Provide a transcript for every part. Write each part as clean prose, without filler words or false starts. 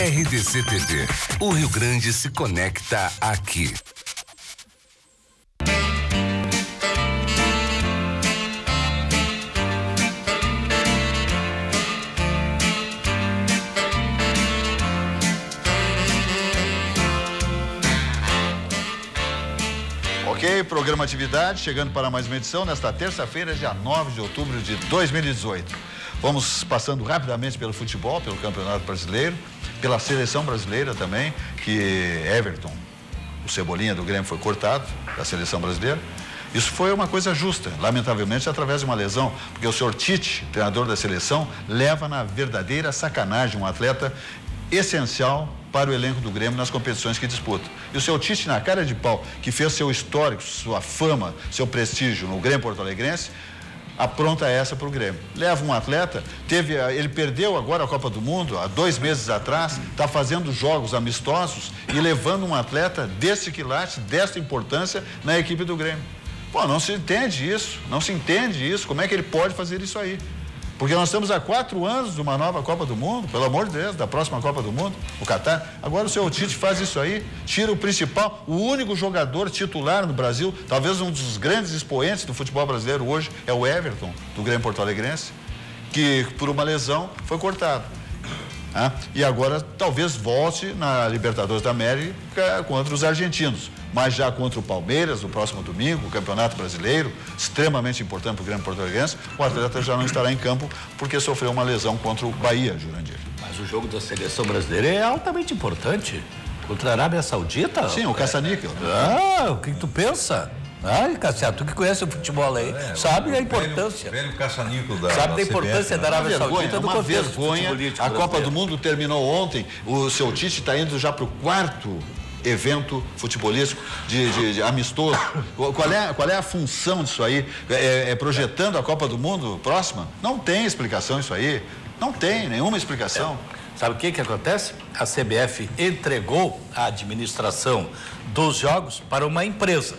RDC TV. O Rio Grande se conecta aqui. Ok, programa Atividade, chegando para mais uma edição nesta terça-feira, dia 9 de outubro de 2018. Vamos passando rapidamente pelo futebol, pelo Campeonato Brasileiro, pela seleção brasileira também, que Everton, o Cebolinha do Grêmio, foi cortado da seleção brasileira. Isso foi uma coisa justa, lamentavelmente através de uma lesão, porque o senhor Tite, treinador da seleção, leva na verdadeira sacanagem um atleta essencial para o elenco do Grêmio nas competições que disputa. E o seu Tite, na cara de pau, que fez seu histórico, sua fama, seu prestígio no Grêmio porto-alegrense, apronta essa para o Grêmio. Leva um atleta, ele perdeu agora a Copa do Mundo, há 2 meses atrás, está fazendo jogos amistosos e levando um atleta desse quilate, dessa importância na equipe do Grêmio. Pô, não se entende isso, como é que ele pode fazer isso aí? Porque nós estamos há 4 anos de uma nova Copa do Mundo, pelo amor de Deus, da próxima Copa do Mundo, o Catar. Agora o seu Tite faz isso aí, tira o principal, o único jogador titular no Brasil, talvez um dos grandes expoentes do futebol brasileiro hoje, é o Everton, do Grêmio porto-alegrense, que por uma lesão foi cortado. E agora talvez volte na Libertadores da América contra os argentinos, mas já contra o Palmeiras no próximo domingo, o Campeonato Brasileiro, extremamente importante para o Grêmio porto-alegrense, o atleta já não estará em campo porque sofreu uma lesão contra o Bahia, Jurandir. Mas o jogo da seleção brasileira é altamente importante. Contra a Arábia Saudita? Sim, o caça-níquel. O que tu pensa? Ai, Cassiano, tu que conhece o futebol aí, sabe a importância. Velho caça-níquel da Sabe da importância da Arábia Saudita do contexto futebolístico. A Copa do Mundo terminou ontem, o seu Tite está indo já para o 4º evento futebolístico de amistoso. Qual é a função disso aí? Projetando a Copa do Mundo próxima? Não tem explicação isso aí. Não tem nenhuma explicação. Sabe o que acontece? A CBF entregou a administração dos jogos para uma empresa.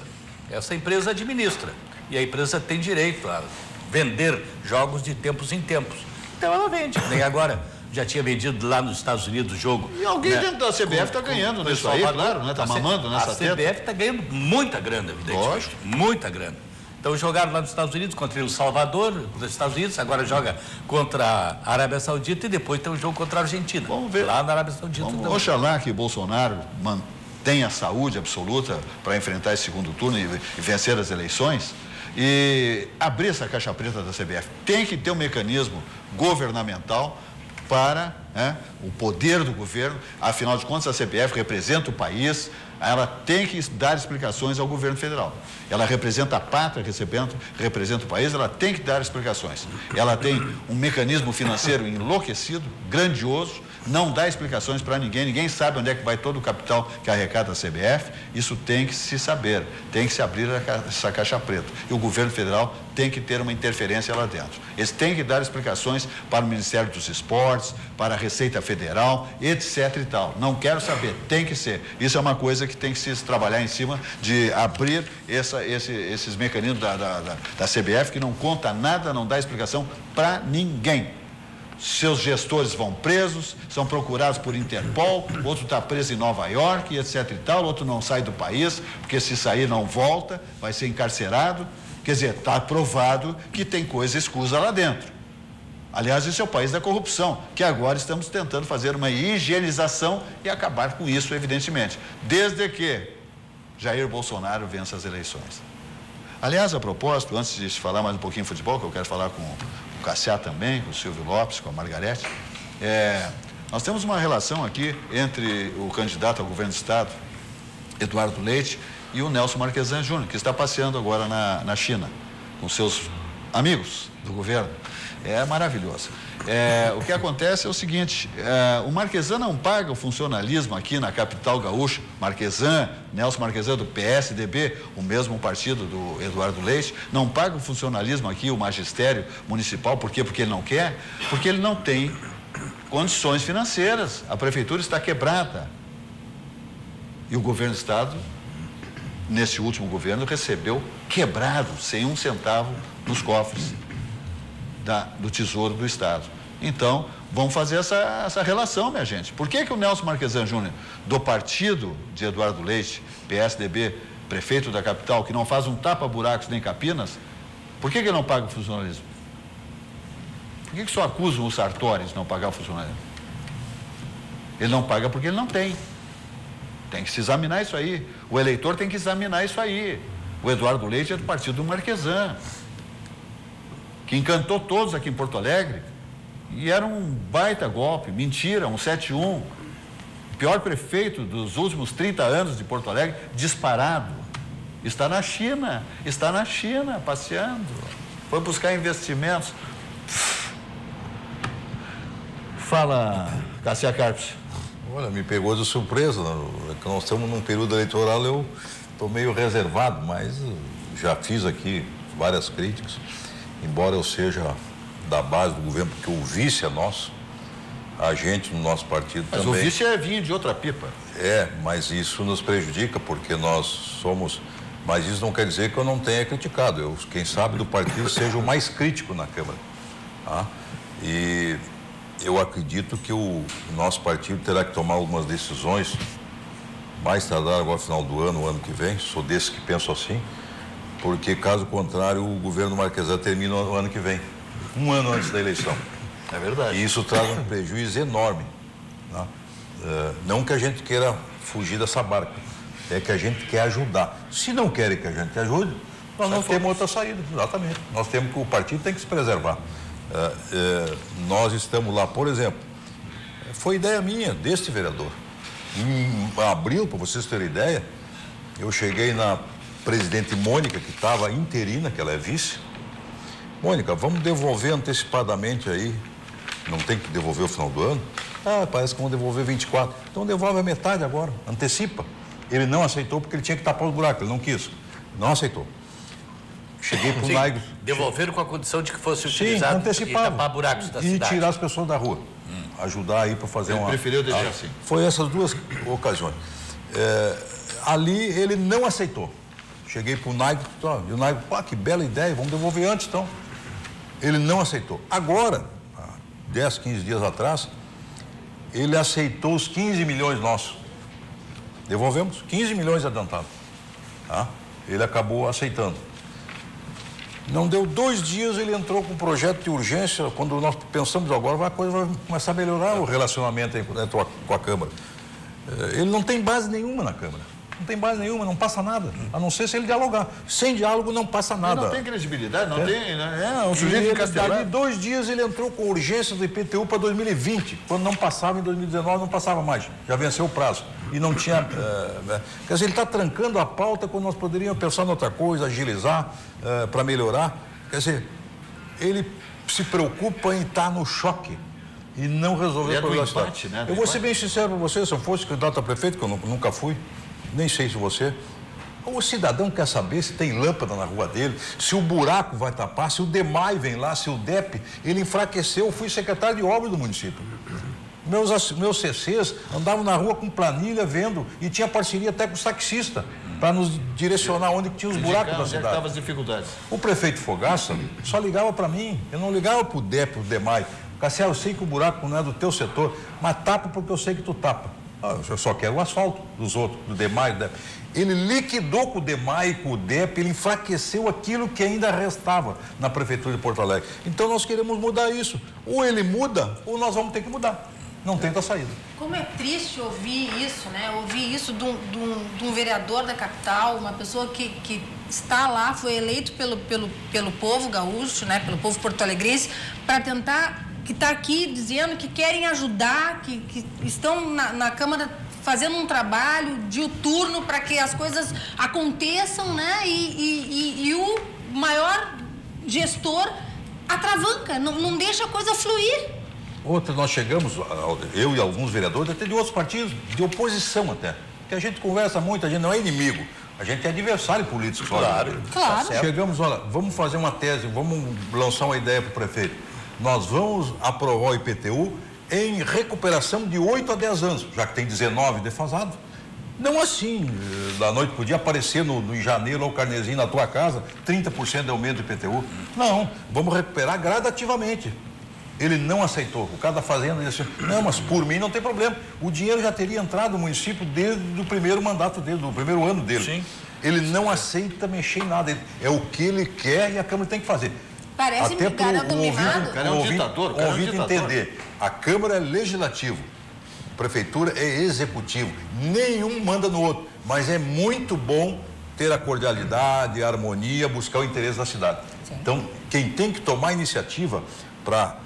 Essa empresa administra. E a empresa tem direito a vender jogos de tempos em tempos. Então ela vende. Nem agora. Já tinha vendido lá nos Estados Unidos o jogo. E alguém dentro da CBF está ganhando nisso aí, claro, né? Está mamando nessa teta. A CBF está ganhando muita grana, evidentemente. Lógico. Muita grana. Então jogaram lá nos Estados Unidos contra o Salvador, nos Estados Unidos, agora joga contra a Arábia Saudita e depois tem um jogo contra a Argentina. Vamos ver. Lá na Arábia Saudita também. Oxalá que Bolsonaro mantenha saúde absoluta para enfrentar esse segundo turno e vencer as eleições. E abrir essa caixa preta da CBF. Tem que ter um mecanismo governamental para o poder do governo. Afinal de contas, a CBF representa o país, ela tem que dar explicações ao governo federal. Ela representa a pátria, representa o país, ela tem que dar explicações. Ela tem um mecanismo financeiro enlouquecido, grandioso, não dá explicações para ninguém sabe onde é que vai todo o capital que arrecada a CBF. Isso tem que se saber, tem que se abrir essa caixa preta. E o governo federal tem que ter uma interferência lá dentro. Eles têm que dar explicações para o Ministério dos Esportes, para a Receita Federal, etc. e tal. Não quero saber, tem que ser. Isso é uma coisa que tem que se trabalhar em cima de abrir esses mecanismos da CBF, que não conta nada, não dá explicação para ninguém. Seus gestores vão presos, são procurados por Interpol, outro está preso em Nova York, etc. e tal, outro não sai do país, porque se sair não volta, vai ser encarcerado. Quer dizer, está provado que tem coisa escusa lá dentro. Aliás, esse é o país da corrupção, que agora estamos tentando fazer uma higienização e acabar com isso, evidentemente, desde que Jair Bolsonaro vença as eleições. Aliás, a propósito, antes de falar mais um pouquinho de futebol, que eu quero falar com o Cassiá também, com o Silvio Lopes, com a Margarete, nós temos uma relação aqui entre o candidato ao governo do Estado, Eduardo Leite, e o Nelson Marquesan Júnior, que está passeando agora na China, com seus amigos do governo. É maravilhoso. O que acontece é o seguinte, o Marquesan não paga o funcionalismo aqui na capital gaúcha. Marquesan, Nelson Marquesan do PSDB, o mesmo partido do Eduardo Leite, não paga o funcionalismo aqui, o magistério municipal. Por quê? Porque ele não quer? Porque ele não tem condições financeiras. A prefeitura está quebrada. E o governo do Estado, nesse último governo, recebeu quebrado, sem um centavo nos cofres do Tesouro do Estado. Então, vamos fazer essa relação, minha gente. Por que o Nelson Marquesan Júnior, do partido de Eduardo Leite, PSDB, prefeito da capital, que não faz um tapa-buracos nem Campinas, por que ele não paga o funcionalismo? Por que só acusam os Sartori de não pagar o funcionalismo? Ele não paga porque ele não tem. Tem que se examinar isso aí. O eleitor tem que examinar isso aí. O Eduardo Leite é do partido do Marquesan, que encantou todos aqui em Porto Alegre, e era um baita golpe, mentira, um 7-1. O pior prefeito dos últimos 30 anos de Porto Alegre, disparado. Está na China, passeando. Foi buscar investimentos. Fala, Cassia Carpes. Olha, me pegou de surpresa. Nós estamos num período eleitoral, eu estou meio reservado, mas já fiz aqui várias críticas, embora eu seja da base do governo, porque o vice é nosso, a gente no nosso partido mas também. Mas o vice é vinho de outra pipa. Mas isso nos prejudica, porque nós somos... Mas isso não quer dizer que eu não tenha criticado. Eu, quem sabe, do partido seja o mais crítico na Câmara. Tá? E eu acredito que o nosso partido terá que tomar algumas decisões, mais tardar agora no final do ano, o ano que vem. Sou desse que penso assim, porque caso contrário o governo Marquesan termina o ano que vem, um ano antes da eleição. É verdade. E isso traz um prejuízo enorme. Tá? Não que a gente queira fugir dessa barca, é que a gente quer ajudar. Se não querem que a gente ajude, nós não temos outra saída. Exatamente. Nós temos que o partido tem que se preservar. Nós estamos lá, por exemplo, foi ideia minha, deste vereador. Em abril, para vocês terem ideia, eu cheguei na presidente Mônica, que estava interina, que ela é vice. Mônica, vamos devolver antecipadamente aí. Não tem que devolver o final do ano? Parece que vão devolver 24. Então devolve a metade agora, antecipa. Ele não aceitou porque ele tinha que tapar os buracos, ele não quis. Não aceitou. Cheguei para o Naigo. Devolveram com a condição de que fosse utilizado e tapar buracos da cidade. E tirar as pessoas da rua. Ajudar aí para fazer Ele preferiu deixar assim. Foi essas duas ocasiões. Ali ele não aceitou. Cheguei para o Naigo, e o Naigo, que bela ideia, vamos devolver antes então. Ele não aceitou. Agora, 10, 15 dias atrás, ele aceitou os 15 milhões nossos. Devolvemos 15 milhões adiantados. Tá? Ele acabou aceitando. Não deu 2 dias, ele entrou com um projeto de urgência. Quando nós pensamos agora, a coisa vai começar a melhorar o relacionamento aí com a Câmara. Ele não tem base nenhuma na Câmara. Não tem base nenhuma, não passa nada. A não ser se ele dialogar. Sem diálogo não passa nada. Ele não tem credibilidade, não tem. É um sujeito encastelado. Dali 2 dias ele entrou com urgência do IPTU para 2020. Quando não passava em 2019, não passava mais. Já venceu o prazo. E não tinha. Quer dizer, ele está trancando a pauta quando nós poderíamos pensar em outra coisa, agilizar para melhorar. Quer dizer, ele se preocupa em estar no choque e não resolver o problema da cidade. Né? Eu vou ser bem sincero para você, se eu fosse candidato a prefeito, que eu nunca fui, nem sei se você. O cidadão quer saber se tem lâmpada na rua dele, se o buraco vai tapar, se o DEMAI vem lá, se o DEP, ele enfraqueceu. Eu fui secretário de obras do município. Meus CCs andavam na rua com planilha vendo e tinha parceria até com os taxistas para nos direcionar onde que tinha os buracos da cidade. Estavam as dificuldades. O prefeito Fogaça só ligava para mim, eu não ligava para o DEP, o DEMAI. Cassiano, eu sei que o buraco não é do teu setor, mas tapa porque eu sei que tu tapa. Eu só quero o asfalto dos outros, do DEMAI, do DEP. Ele liquidou com o DEMAI e com o DEP, ele enfraqueceu aquilo que ainda restava na Prefeitura de Porto Alegre. Então nós queremos mudar isso. Ou ele muda, ou nós vamos ter que mudar. Não tem outra saída. Como é triste ouvir isso, né? Ouvir isso de um vereador da capital, uma pessoa que está lá, foi eleito pelo povo gaúcho, né? Pelo povo porto-alegrense, para tentar, que está aqui dizendo que querem ajudar, que estão na Câmara fazendo um trabalho diuturno para que as coisas aconteçam, né? E o maior gestor atravanca, não deixa a coisa fluir. Outra, nós chegamos, eu e alguns vereadores, até de outros partidos, de oposição até, porque a gente conversa muito, a gente não é inimigo, a gente é adversário político. Claro. Chegamos, olha, vamos fazer uma tese, vamos lançar uma ideia para o prefeito. Nós vamos aprovar o IPTU em recuperação de 8 a 10 anos, já que tem 19 defasado. Não assim, da noite podia aparecer em janeiro o carnezinho na tua casa, 30% de aumento do IPTU. Não, vamos recuperar gradativamente. Ele não aceitou. O cara da fazenda disse, não, mas por mim não tem problema. O dinheiro já teria entrado no município desde o primeiro mandato dele, do primeiro ano dele. Sim. Ele não aceita mexer em nada. É o que ele quer e a Câmara tem que fazer. Parece até um garoto mimado. O cara é um ditador, o cara é um ditador. Entender. A Câmara é legislativo, a Prefeitura é executivo. Nenhum manda no outro. Mas é muito bom ter a cordialidade, a harmonia, buscar o interesse da cidade. Sim. Então, quem tem que tomar iniciativa para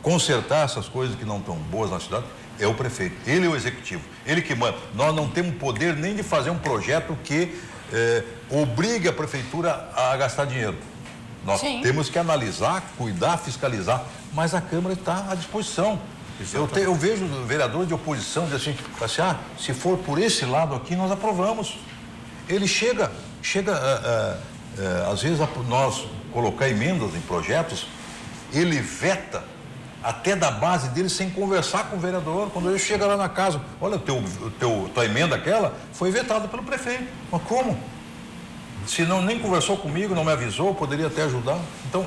consertar essas coisas que não estão boas na cidade é o prefeito. Ele é o executivo, ele que manda. Nós não temos poder nem de fazer um projeto que obrigue a Prefeitura a gastar dinheiro. Nós temos que analisar, cuidar, fiscalizar, mas a Câmara está à disposição. Eu vejo vereadores de oposição dizer assim, se for por esse lado aqui, nós aprovamos. Ele chega às vezes, nós colocar emendas em projetos, ele veta até da base dele sem conversar com o vereador. Quando ele chega lá na casa, olha, tua emenda aquela foi vetada pelo prefeito. Mas como? Se não nem conversou comigo, não me avisou, poderia até ajudar. Então,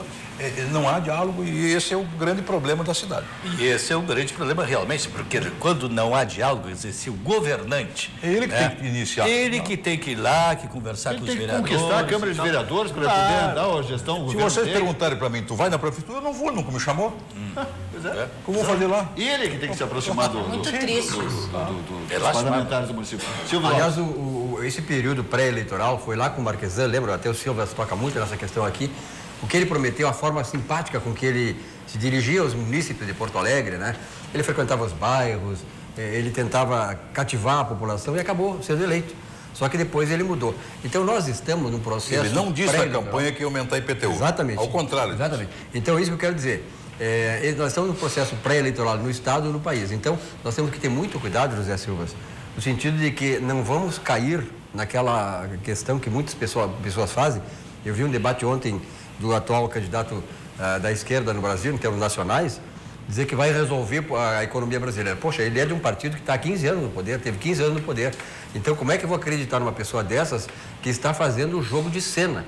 não há diálogo e esse é o grande problema da cidade. E esse é o grande problema realmente, porque quando não há diálogo, se o governante... É ele que tem que iniciar. Ele que tem que ir lá, que conversar com os vereadores. Conquistar a Câmara de Vereadores para poder dar a gestão. Se vocês perguntarem para mim, tu vai na Prefeitura? Eu não vou, nunca me chamou. Pois é. O que eu vou fazer lá? E ele que tem que se aproximar dos parlamentares do município. Aliás, esse período pré-eleitoral foi lá com o Marquesan, lembra? Até o Silva toca muito nessa questão aqui. O que ele prometeu, a forma simpática com que ele se dirigia aos munícipes de Porto Alegre, né? Ele frequentava os bairros, ele tentava cativar a população e acabou sendo eleito. Só que depois ele mudou. Então nós estamos num processo... Ele não disse na campanha que ia aumentar IPTU. Exatamente. Ao contrário. Exatamente. Então é isso que eu quero dizer. Nós estamos num processo pré-eleitoral no Estado e no país. Então nós temos que ter muito cuidado, José Silva, no sentido de que não vamos cair naquela questão que muitas pessoas fazem. Eu vi um debate ontem do atual candidato da esquerda no Brasil, em termos nacionais, dizer que vai resolver a economia brasileira. Poxa, ele é de um partido que está há 15 anos no poder, teve 15 anos no poder. Então, como é que eu vou acreditar numa pessoa dessas que está fazendo o jogo de cena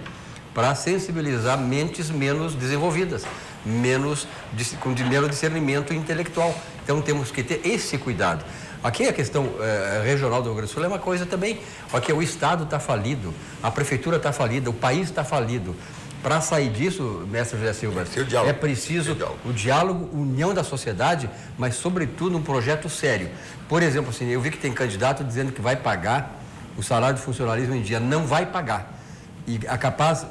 para sensibilizar mentes menos desenvolvidas, com menos discernimento intelectual? Então, temos que ter esse cuidado. Aqui a questão regional do Rio Grande do Sul é uma coisa também. Aqui o Estado está falido, a Prefeitura está falida, o país está falido. Para sair disso, mestre José Silva, é preciso o diálogo, união da sociedade, mas, sobretudo, um projeto sério. Por exemplo, assim, eu vi que tem candidato dizendo que vai pagar o salário de funcionalismo em dia. Não vai pagar. E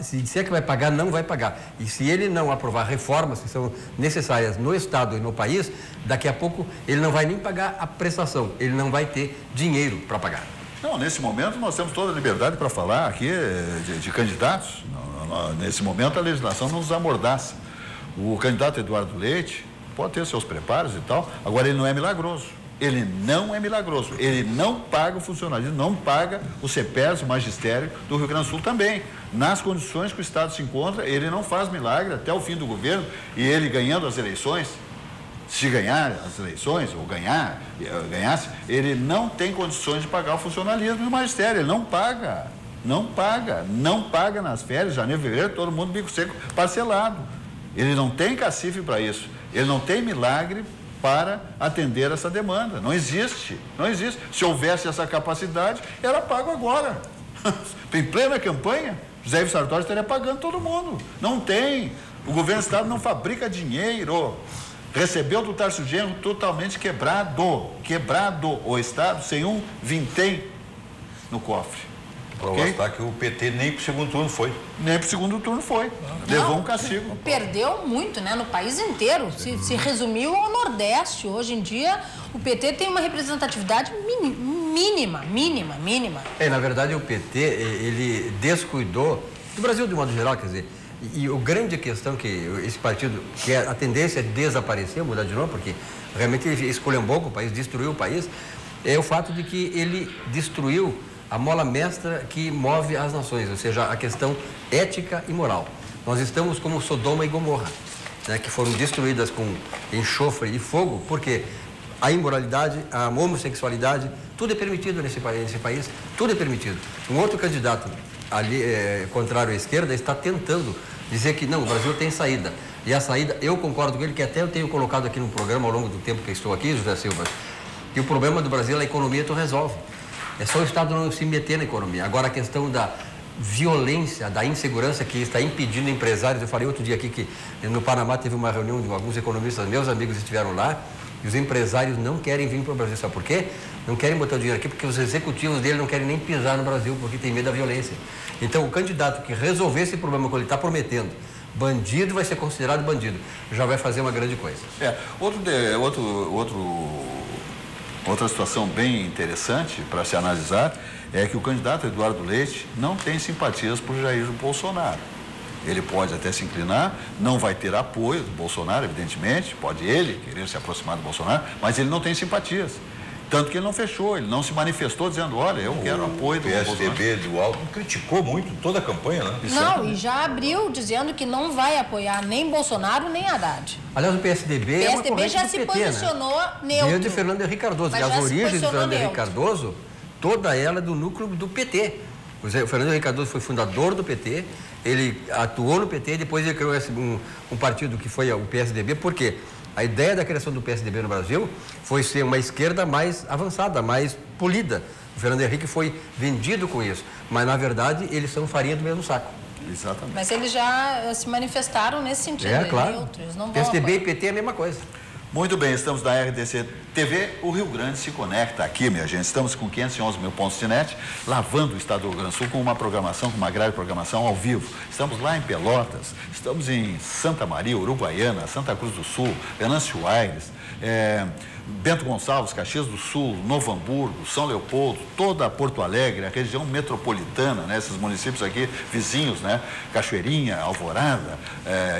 se disser que vai pagar, não vai pagar. E se ele não aprovar reformas que são necessárias no Estado e no país, daqui a pouco ele não vai nem pagar a prestação, ele não vai ter dinheiro para pagar. Não, nesse momento nós temos toda a liberdade para falar aqui de candidatos. Nesse momento a legislação não nos amordaça. O candidato Eduardo Leite pode ter seus preparos e tal, agora ele não é milagroso. Ele não é milagroso. Ele não paga o funcionalismo, não paga o CEPERS, o magistério do Rio Grande do Sul também. Nas condições que o Estado se encontra, ele não faz milagre até o fim do governo e ele ganhando as eleições, se ganhar as eleições, ou ganhasse, ele não tem condições de pagar o funcionalismo do magistério, ele não paga. Não paga nas férias, janeiro, fevereiro, todo mundo bico seco parcelado. Ele não tem cacife para isso, ele não tem milagre para atender essa demanda. Não existe. Se houvesse essa capacidade, era pago agora. Em plena campanha, José Ivo Sartori estaria pagando todo mundo. Não tem. O governo do Estado não fabrica dinheiro. Recebeu do Tarcísio Genro totalmente quebrado. O Estado sem um vintém no cofre. Para mostrar que o PT nem para o segundo turno foi. Levou um castigo. Perdeu muito, né? No país inteiro. Se resumiu ao Nordeste. Hoje em dia, o PT tem uma representatividade mínima. Na verdade, o PT, ele descuidou, do Brasil de modo geral, quer dizer, e a grande questão que esse partido, que a tendência é desaparecer, mudar de nome, porque realmente ele esculhambou o país, destruiu o país, é o fato de que ele destruiu a mola mestra que move as nações, ou seja, a questão ética e moral. Nós estamos como Sodoma e Gomorra, né, que foram destruídas com enxofre e fogo, porque a imoralidade, a homossexualidade, tudo é permitido nesse país, tudo é permitido. Um outro candidato ali, contrário à esquerda, está tentando dizer que não, o Brasil tem saída. E a saída, eu concordo com ele, que até eu tenho colocado aqui no programa ao longo do tempo que estou aqui, José Silva, que o problema do Brasil é a economia, tu resolve. É só o Estado não se meter na economia. Agora a questão da violência, da insegurança que está impedindo empresários. Eu falei outro dia aqui que no Panamá teve uma reunião de alguns economistas, meus amigos estiveram lá, e os empresários não querem vir para o Brasil. Sabe por quê? Não querem botar o dinheiro aqui porque os executivos dele não querem nem pisar no Brasil, porque tem medo da violência. Então o candidato que resolver esse problema que ele está prometendo, bandido vai ser considerado bandido, já vai fazer uma grande coisa. Outra situação bem interessante para se analisar é que o candidato Eduardo Leite não tem simpatias por Jair Bolsonaro. Ele pode até se inclinar, não vai ter apoio do Bolsonaro, evidentemente, pode ele querer se aproximar do Bolsonaro, mas ele não tem simpatias. Tanto que ele não fechou, ele não se manifestou dizendo, olha, eu quero apoio do PSDB do Alto criticou muito toda a campanha, né? Não, e já abriu dizendo que não vai apoiar nem Bolsonaro nem Haddad. Aliás, o PSDB é uma corrente já do se PT, posicionou neutro. Desde o Fernando Henrique Cardoso. E as origens do Fernando Henrique Cardoso, toda ela é do núcleo do PT. O Fernando Henrique Cardoso foi fundador do PT, ele atuou no PT, depois ele criou um partido que foi o PSDB, por quê? A ideia da criação do PSDB no Brasil foi ser uma esquerda mais avançada, mais polida. O Fernando Henrique foi vendido com isso, mas na verdade eles são farinha do mesmo saco. Exatamente. Mas eles já se manifestaram nesse sentido. Claro. Neutros, não PSDB e PT é a mesma coisa. Muito bem, estamos na RDC TV, o Rio Grande se conecta aqui, minha gente. Estamos com 511 mil pontos de net, lavando o estado do Rio Grande do Sul com uma programação, com uma grande programação ao vivo. Estamos lá em Pelotas, estamos em Santa Maria, Uruguaiana, Santa Cruz do Sul, Venâncio Aires, Bento Gonçalves, Caxias do Sul, Novo Hamburgo, São Leopoldo, toda Porto Alegre, a região metropolitana, né? Esses municípios aqui vizinhos, né? Cachoeirinha, Alvorada,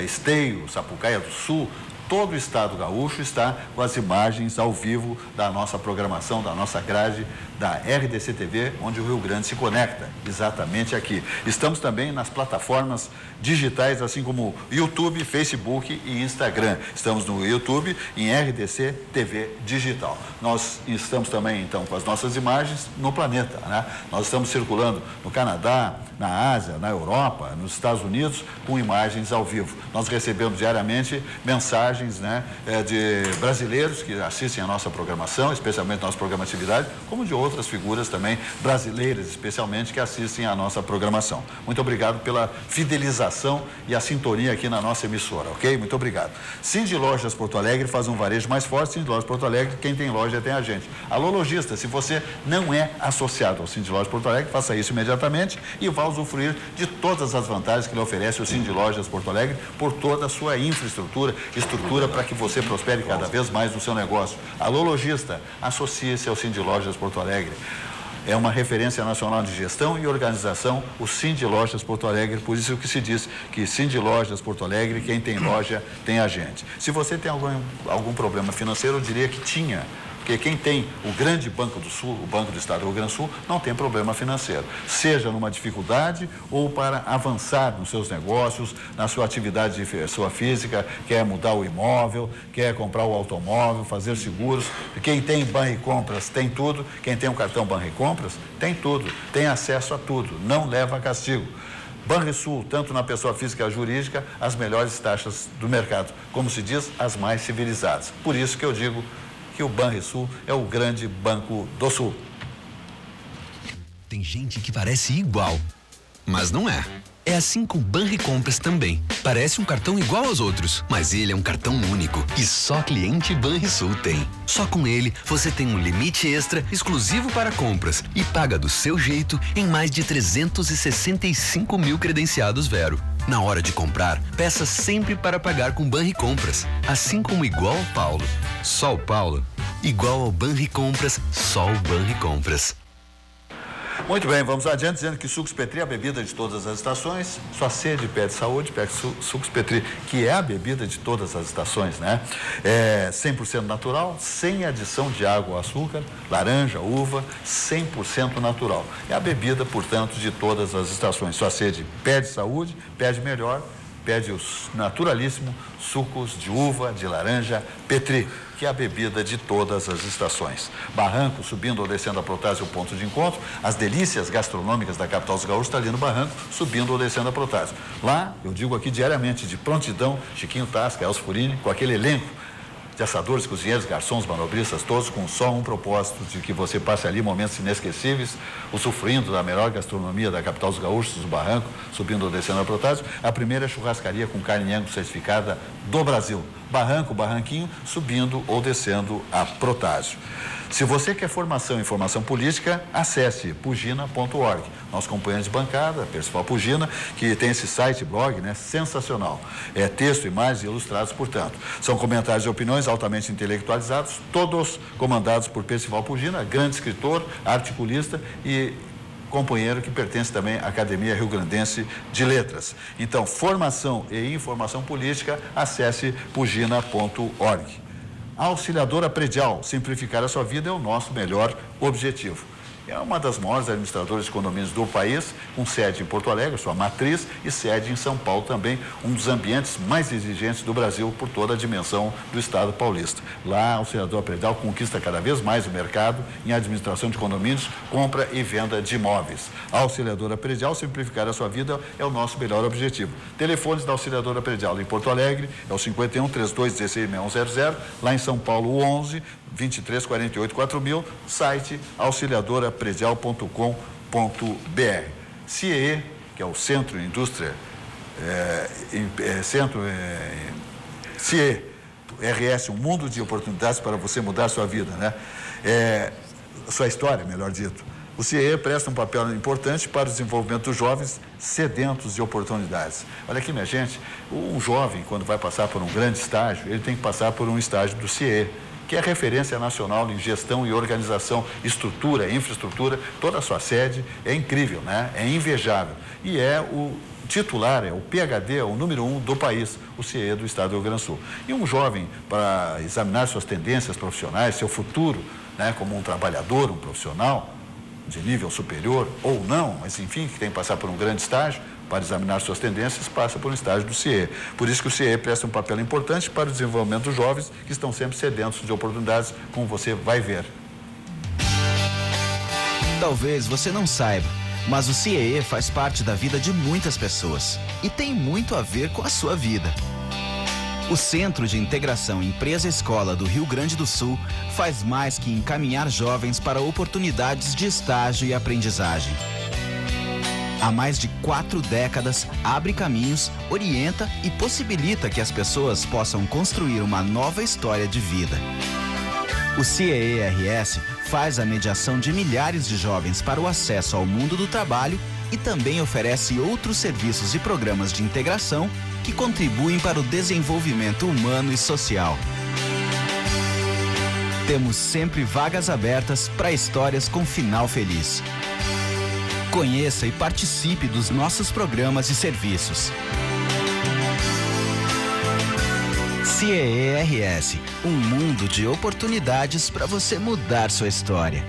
Esteio, Sapucaia do Sul. Todo o estado gaúcho está com as imagens ao vivo da nossa programação, da nossa grade, da RDC TV, onde o Rio Grande se conecta, exatamente aqui. Estamos também nas plataformas digitais, assim como YouTube, Facebook e Instagram. Estamos no YouTube, em RDC TV Digital. Nós estamos também, então, com as nossas imagens no planeta, né? Nós estamos circulando no Canadá, na Ásia, na Europa, nos Estados Unidos, com imagens ao vivo. Nós recebemos diariamente mensagens, né, de brasileiros que assistem a nossa programação, especialmente a nossa programatividade, como de outras figuras também brasileiras, especialmente, que assistem à nossa programação. Muito obrigado pela fidelização e a sintonia aqui na nossa emissora, ok? Muito obrigado. Cindy Lojas Porto Alegre faz um varejo mais forte. Cindy Lojas Porto Alegre, quem tem loja tem a gente. Alô, lojista, se você não é associado ao Cindy Lojas Porto Alegre, faça isso imediatamente e vá usufruir de todas as vantagens que lhe oferece o Cindy Lojas Porto Alegre por toda a sua infraestrutura, para que você prospere cada vez mais no seu negócio. Alô, lojista, associe-se ao Cindy Lojas Porto Alegre. É uma referência nacional de gestão e organização, o Cindy Lojas Porto Alegre, por isso que se diz que Cindy Lojas Porto Alegre, quem tem loja tem a gente. Se você tem algum problema financeiro, eu diria que tinha. Porque quem tem o grande Banco do Sul, o Banco do Estado do Rio Grande do Sul, não tem problema financeiro. Seja numa dificuldade ou para avançar nos seus negócios, na sua atividade sua física, quer mudar o imóvel, quer comprar o automóvel, fazer seguros. Quem tem Banricompras tem tudo. Quem tem um cartão Banricompras tem tudo. Tem acesso a tudo. Não leva castigo. Banrisul, tanto na pessoa física e jurídica, as melhores taxas do mercado. Como se diz, as mais civilizadas. Por isso que eu digo que o Banrisul é o grande banco do Sul. Tem gente que parece igual, mas não é. É assim com o Banricompras também. Parece um cartão igual aos outros, mas ele é um cartão único e só cliente Banrisul tem. Só com ele, você tem um limite extra exclusivo para compras e paga do seu jeito em mais de 365 mil credenciados Vero. Na hora de comprar, peça sempre para pagar com Banricompras, assim como igual ao Paulo. Só o Paulo. Igual ao Banricompras, só o Banricompras. Muito bem, vamos adiante, dizendo que Sucos Petri é a bebida de todas as estações. Sua sede pede saúde, pede Sucos Petri, que é a bebida de todas as estações, né? É 100% natural, sem adição de água ou açúcar, laranja, uva, 100% natural. É a bebida, portanto, de todas as estações. Sua sede pede saúde, pede melhor, pede os naturalíssimos sucos de uva, de laranja, Petri, que é a bebida de todas as estações. Barranco, subindo ou descendo a Protásio, o ponto de encontro. As delícias gastronômicas da capital dos gaúchos está ali no Barranco, subindo ou descendo a Protásio. Lá, eu digo aqui diariamente, de prontidão, Chiquinho Tasca, Elcio Furini, com aquele elenco de assadores, cozinheiros, garçons, manobristas, todos com só um propósito, de que você passe ali momentos inesquecíveis, usufruindo da melhor gastronomia da capital dos gaúchos, do Barranco, subindo ou descendo a Protásio. A primeira churrascaria com carne Angus certificada do Brasil. Barranco, Barranquinho, subindo ou descendo a Protásio. Se você quer formação em formação política, acesse pugina.org. Nosso companheiro de bancada, Percival Pugina, que tem esse site, blog, né? Sensacional. É texto, imagens ilustrados, portanto. São comentários e opiniões altamente intelectualizados, todos comandados por Percival Pugina, grande escritor, articulista e companheiro que pertence também à Academia Rio-Grandense de Letras. Então, formação e informação política, acesse pugina.org. A Auxiliadora Predial, simplificar a sua vida é o nosso melhor objetivo. É uma das maiores administradoras de condomínios do país, com sede em Porto Alegre, sua matriz, e sede em São Paulo também, um dos ambientes mais exigentes do Brasil por toda a dimensão do estado paulista. Lá, a Auxiliadora Predial conquista cada vez mais o mercado em administração de condomínios, compra e venda de imóveis. A Auxiliadora Predial, simplificar a sua vida é o nosso melhor objetivo. Telefones da Auxiliadora Predial em Porto Alegre é o 51 32 16 6100, lá em São Paulo o 11 23 48 4000, site auxiliadorapredial.com.br. CIE, que é o Centro Indústria, CIE, RS, um mundo de oportunidades para você mudar sua vida, né? Sua história, melhor dito. O CIE presta um papel importante para o desenvolvimento dos jovens sedentos de oportunidades. Olha aqui, minha gente, um jovem, quando vai passar por um grande estágio, ele tem que passar por um estágio do CIE, que é referência nacional em gestão e organização, estrutura, infraestrutura, toda a sua sede é incrível, né? É invejável. E é o titular, é o PhD, é o número 1 do país, o CIE do estado do Rio Grande do Sul. E um jovem, para examinar suas tendências profissionais, seu futuro, né, como um trabalhador, um profissional de nível superior ou não, mas enfim, que tem que passar por um grande estágio, para examinar suas tendências, passa por um estágio do CIE. Por isso que o CIE presta um papel importante para o desenvolvimento dos jovens que estão sempre sedentos de oportunidades, como você vai ver. Talvez você não saiba, mas o CIE faz parte da vida de muitas pessoas e tem muito a ver com a sua vida. O Centro de Integração Empresa-Escola do Rio Grande do Sul faz mais que encaminhar jovens para oportunidades de estágio e aprendizagem. Há mais de 4 décadas, abre caminhos, orienta e possibilita que as pessoas possam construir uma nova história de vida. O CIE-RS faz a mediação de milhares de jovens para o acesso ao mundo do trabalho e também oferece outros serviços e programas de integração que contribuem para o desenvolvimento humano e social. Temos sempre vagas abertas para histórias com final feliz. Conheça e participe dos nossos programas e serviços. CIE-RS, um mundo de oportunidades para você mudar sua história.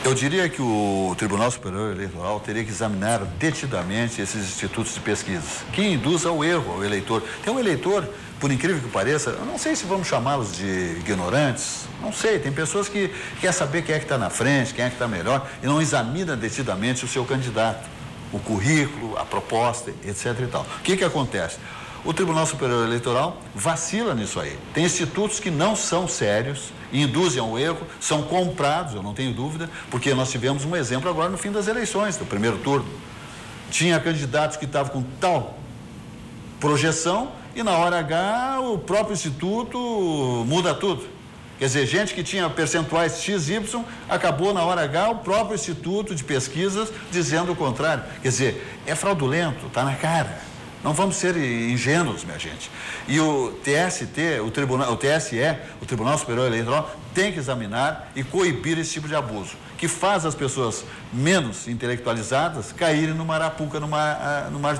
Eu diria que o Tribunal Superior Eleitoral teria que examinar detidamente esses institutos de pesquisa, que induz ao erro ao eleitor. Tem um eleitor, por incrível que pareça, eu não sei se vamos chamá-los de ignorantes, não sei, tem pessoas que querem saber quem é que está na frente, quem é que está melhor, e não examina detidamente o seu candidato, o currículo, a proposta, etc. e tal. O que acontece? O Tribunal Superior Eleitoral vacila nisso aí. Tem institutos que não são sérios, induzem ao erro, são comprados, eu não tenho dúvida, porque nós tivemos um exemplo agora no fim das eleições, do primeiro turno. Tinha candidatos que estavam com tal projeção e na hora H o próprio instituto muda tudo. Quer dizer, gente que tinha percentuais XY, acabou na hora H o próprio instituto de pesquisas dizendo o contrário. Quer dizer, é fraudulento, está na cara. Não vamos ser ingênuos, minha gente. E o TSE, o Tribunal Superior Eleitoral, tem que examinar e coibir esse tipo de abuso, que faz as pessoas menos intelectualizadas caírem numa arapuca, numa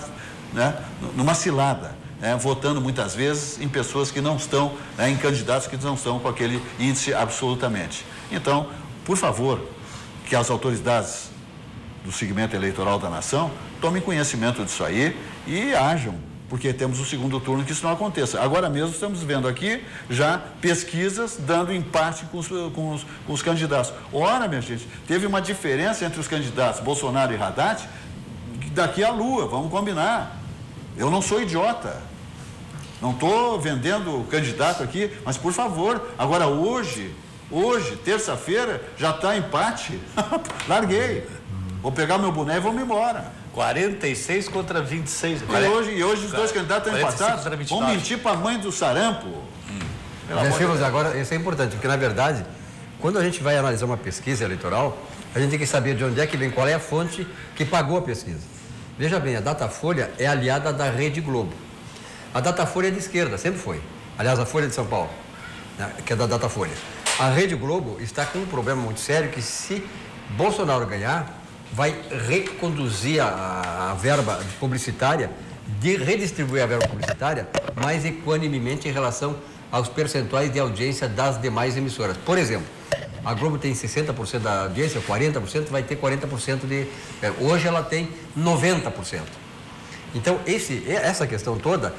cilada, né? Votando muitas vezes em pessoas que não estão, né? Em candidatos que não estão com aquele índice absolutamente. Então, por favor, que as autoridades do segmento eleitoral da nação, tomem conhecimento disso aí e ajam, porque temos o segundo turno que isso não aconteça. Agora mesmo estamos vendo aqui já pesquisas dando empate com os candidatos. Ora, minha gente, teve uma diferença entre os candidatos Bolsonaro e Haddad daqui à lua, vamos combinar. Eu não sou idiota. Não estou vendendo candidato aqui, mas por favor, agora hoje, terça-feira, já está empate. Larguei. Vou pegar meu boné e vamos embora. 46 contra 26. E hoje os dois candidatos estão empatados. Vão mentir para a mãe do sarampo. Agora, isso é importante, porque na verdade, quando a gente vai analisar uma pesquisa eleitoral, a gente tem que saber de onde é que vem, qual é a fonte que pagou a pesquisa. Veja bem, a Datafolha é aliada da Rede Globo. A Datafolha é de esquerda, sempre foi. Aliás, a Folha de São Paulo, né, que é da Datafolha. A Rede Globo está com um problema muito sério que, se Bolsonaro ganhar, vai reconduzir a verba publicitária, redistribuir a verba publicitária mais equanimemente em relação aos percentuais de audiência das demais emissoras. Por exemplo, a Globo tem 60% da audiência, 40%, vai ter 40% de... Hoje ela tem 90%. Então, essa questão toda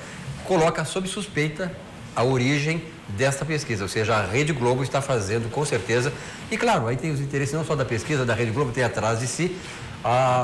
coloca sob suspeita a origem desta pesquisa, ou seja, a Rede Globo está fazendo com certeza, e claro, aí tem os interesses não só da pesquisa da Rede Globo, tem atrás de si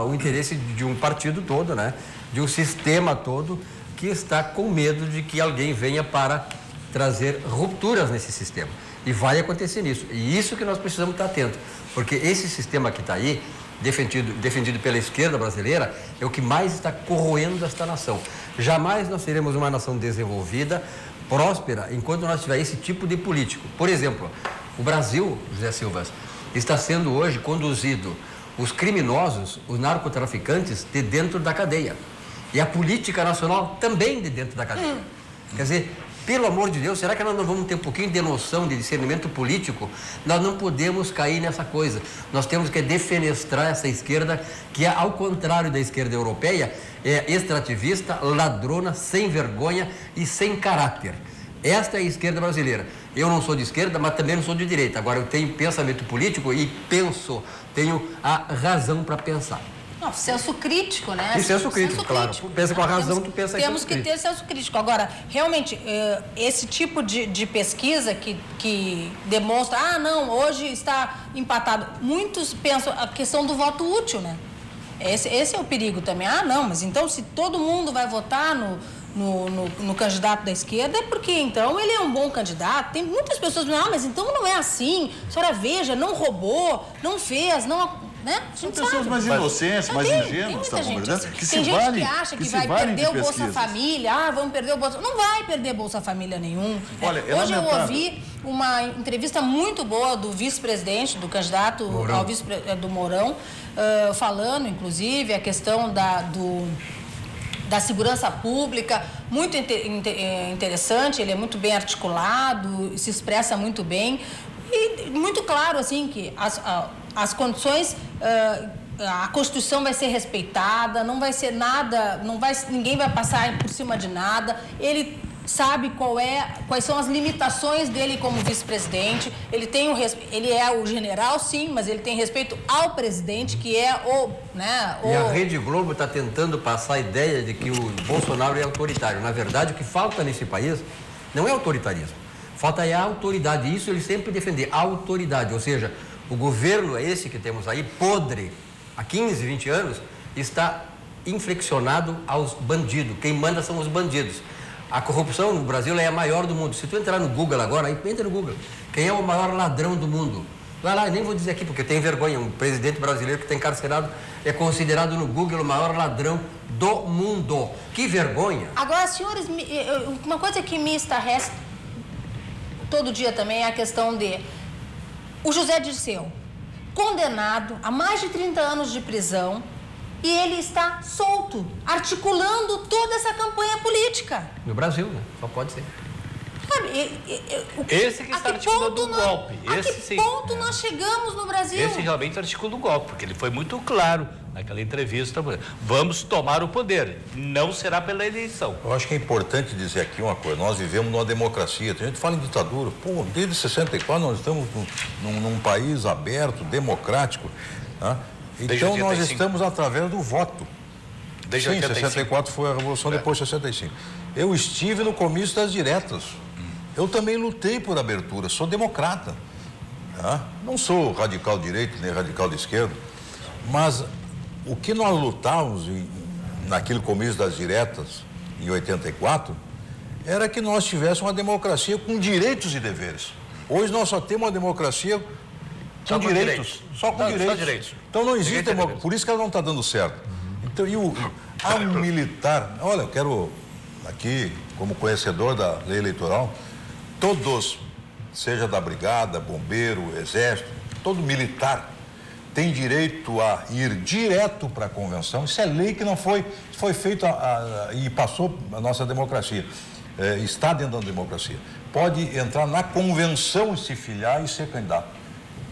o interesse de um partido todo, né, de um sistema todo que está com medo de que alguém venha para trazer rupturas nesse sistema, e vai acontecer nisso, e isso que nós precisamos estar atentos, porque esse sistema que está aí, defendido pela esquerda brasileira, é o que mais está corroendo esta nação. Jamais nós seremos uma nação desenvolvida, próspera, enquanto nós tiver esse tipo de político. Por exemplo, o Brasil, José Silva, está sendo hoje conduzido os criminosos, os narcotraficantes, de dentro da cadeia. E a política nacional também de dentro da cadeia. Quer dizer, pelo amor de Deus, será que nós não vamos ter um pouquinho de noção de discernimento político? Nós não podemos cair nessa coisa. Nós temos que defenestrar essa esquerda que, ao contrário da esquerda europeia, é extrativista, ladrona, sem vergonha e sem caráter. Esta é a esquerda brasileira. Eu não sou de esquerda, mas também não sou de direita. Agora, eu tenho pensamento político e tenho a razão para pensar. Não, senso crítico, né? E senso crítico, claro. Pensa com a razão, tu pensa em Temos que ter senso crítico. Agora, realmente, esse tipo de pesquisa que demonstra, não, hoje está empatado. Muitos pensam a questão do voto útil, né? Esse é o perigo também. Não, mas então se todo mundo vai votar no candidato da esquerda, é porque então ele é um bom candidato. Tem muitas pessoas que dizem, mas então não é assim. A senhora veja, não roubou, não fez, não... Né? São pessoas mais inocentes, mais ingênuas, está compreendendo? Tem gente que acha que vai perder o Bolsa Família, vamos perder o Bolsa... Não vai perder Bolsa Família nenhum. Olha, hoje eu ouvi uma entrevista muito boa do vice-presidente, do candidato ao do Mourão, falando, inclusive, a questão da segurança pública, muito interessante, ele é muito bem articulado, se expressa muito bem, e muito claro, assim, que as condições, a Constituição vai ser respeitada, não vai ser nada, ninguém vai passar por cima de nada. Ele sabe quais são as limitações dele como vice-presidente. Ele é o general, sim, mas ele tem respeito ao presidente, que é E a Rede Globo está tentando passar a ideia de que o Bolsonaro é autoritário. Na verdade, o que falta nesse país não é autoritarismo. Falta a autoridade. Isso ele sempre defender, a autoridade. Ou seja, o governo esse que temos aí, podre, há 15, 20 anos, está inflexionado aos bandidos. Quem manda são os bandidos. A corrupção no Brasil é a maior do mundo. Se tu entrar no Google agora, aí entra no Google. Quem é o maior ladrão do mundo? Vai lá, eu nem vou dizer aqui porque tem vergonha. Um presidente brasileiro que está encarcerado é considerado no Google o maior ladrão do mundo. Que vergonha! Agora, senhores, uma coisa que me estarrece todo dia também é a questão de o José Dirceu, condenado a mais de 30 anos de prisão, e ele está solto, articulando toda essa campanha política. No Brasil, né? Só pode ser. Esse que está articulando o golpe. A que ponto nós chegamos no Brasil? Esse realmente articula o golpe, porque ele foi muito claro naquela entrevista. Vamos tomar o poder, não será pela eleição. Eu acho que é importante dizer aqui uma coisa, nós vivemos numa democracia, a gente fala em ditadura, desde 64 nós estamos num país aberto, democrático, né? Então nós estamos através do voto. Desde Sim, 85. 64 foi a Revolução, depois 65. Eu estive no comício das diretas. Eu também lutei por abertura, sou democrata. Tá? Não sou radical direito nem radical de esquerda, mas o que nós lutávamos naquele comício das diretas, em 84, era que nós tivéssemos uma democracia com direitos e deveres. Hoje nós só temos uma democracia com direitos. Só com direitos. Então não existe democracia, por isso que ela não está dando certo. Então, há um militar, olha, eu quero aqui, como conhecedor da lei eleitoral, todos, seja da brigada, bombeiro, exército, todo militar tem direito a ir direto para a convenção. Isso é lei que não foi feita e passou a nossa democracia. Está dentro da democracia. Pode entrar na convenção e se filiar e ser candidato.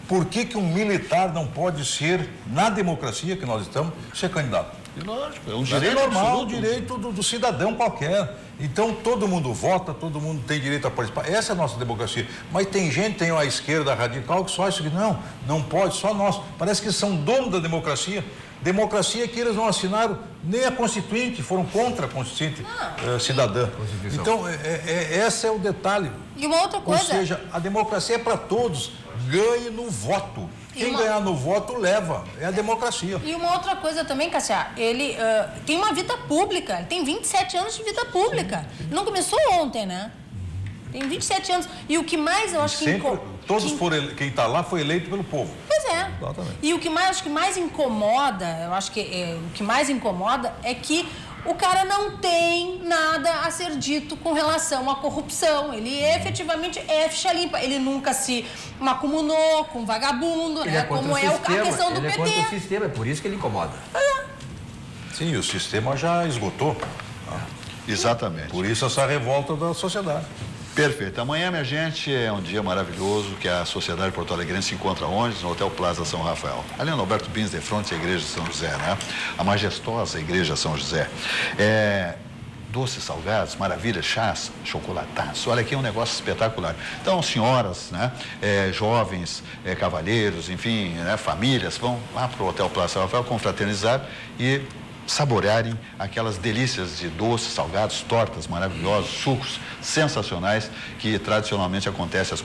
Por que um militar não pode ser, na democracia que nós estamos, ser candidato? Lógico, é um direito normal, absoluto. Direito do cidadão qualquer. Então todo mundo vota, todo mundo tem direito a participar. Essa é a nossa democracia. Mas tem a esquerda radical que só acha que não pode, só nós. Parece que são donos da democracia. Democracia que eles não assinaram nem a Constituinte, foram contra a Constituinte cidadã. Então, esse é o detalhe. E uma outra coisa. Ou seja, a democracia é para todos. Ganhe no voto. Quem ganhar no voto leva. É a democracia. E uma outra coisa também, Cassia, ele tem uma vida pública, ele tem 27 anos de vida pública. Ele não começou ontem, né? Tem 27 anos. E o que mais eu acho sempre, quem está lá foi eleito pelo povo. Pois é. Exatamente. E o que mais incomoda, eu acho que o que mais incomoda é que o cara não tem nada a ser dito com relação à corrupção. Ele efetivamente é ficha limpa. Ele nunca se macumunou com vagabundo, ele né? Como a questão do PT. Ele é contra o sistema, é por isso que ele incomoda. Sim, o sistema já esgotou. Exatamente. Por isso essa revolta da sociedade. Perfeito. Amanhã, minha gente, é um dia maravilhoso que a sociedade porto-alegrense se encontra onde? No Hotel Plaza São Rafael. Ali no Alberto Bins, de frente à Igreja de São José, né? A majestosa Igreja São José. Doces, salgados, maravilha, chás, chocolataço. Olha aqui, é um negócio espetacular. Então, senhoras, né? Jovens, cavalheiros, enfim, né? Famílias, vão lá para o Hotel Plaza São Rafael confraternizar e saborearem aquelas delícias de doces, salgados, tortas maravilhosos, sucos sensacionais que tradicionalmente acontecem às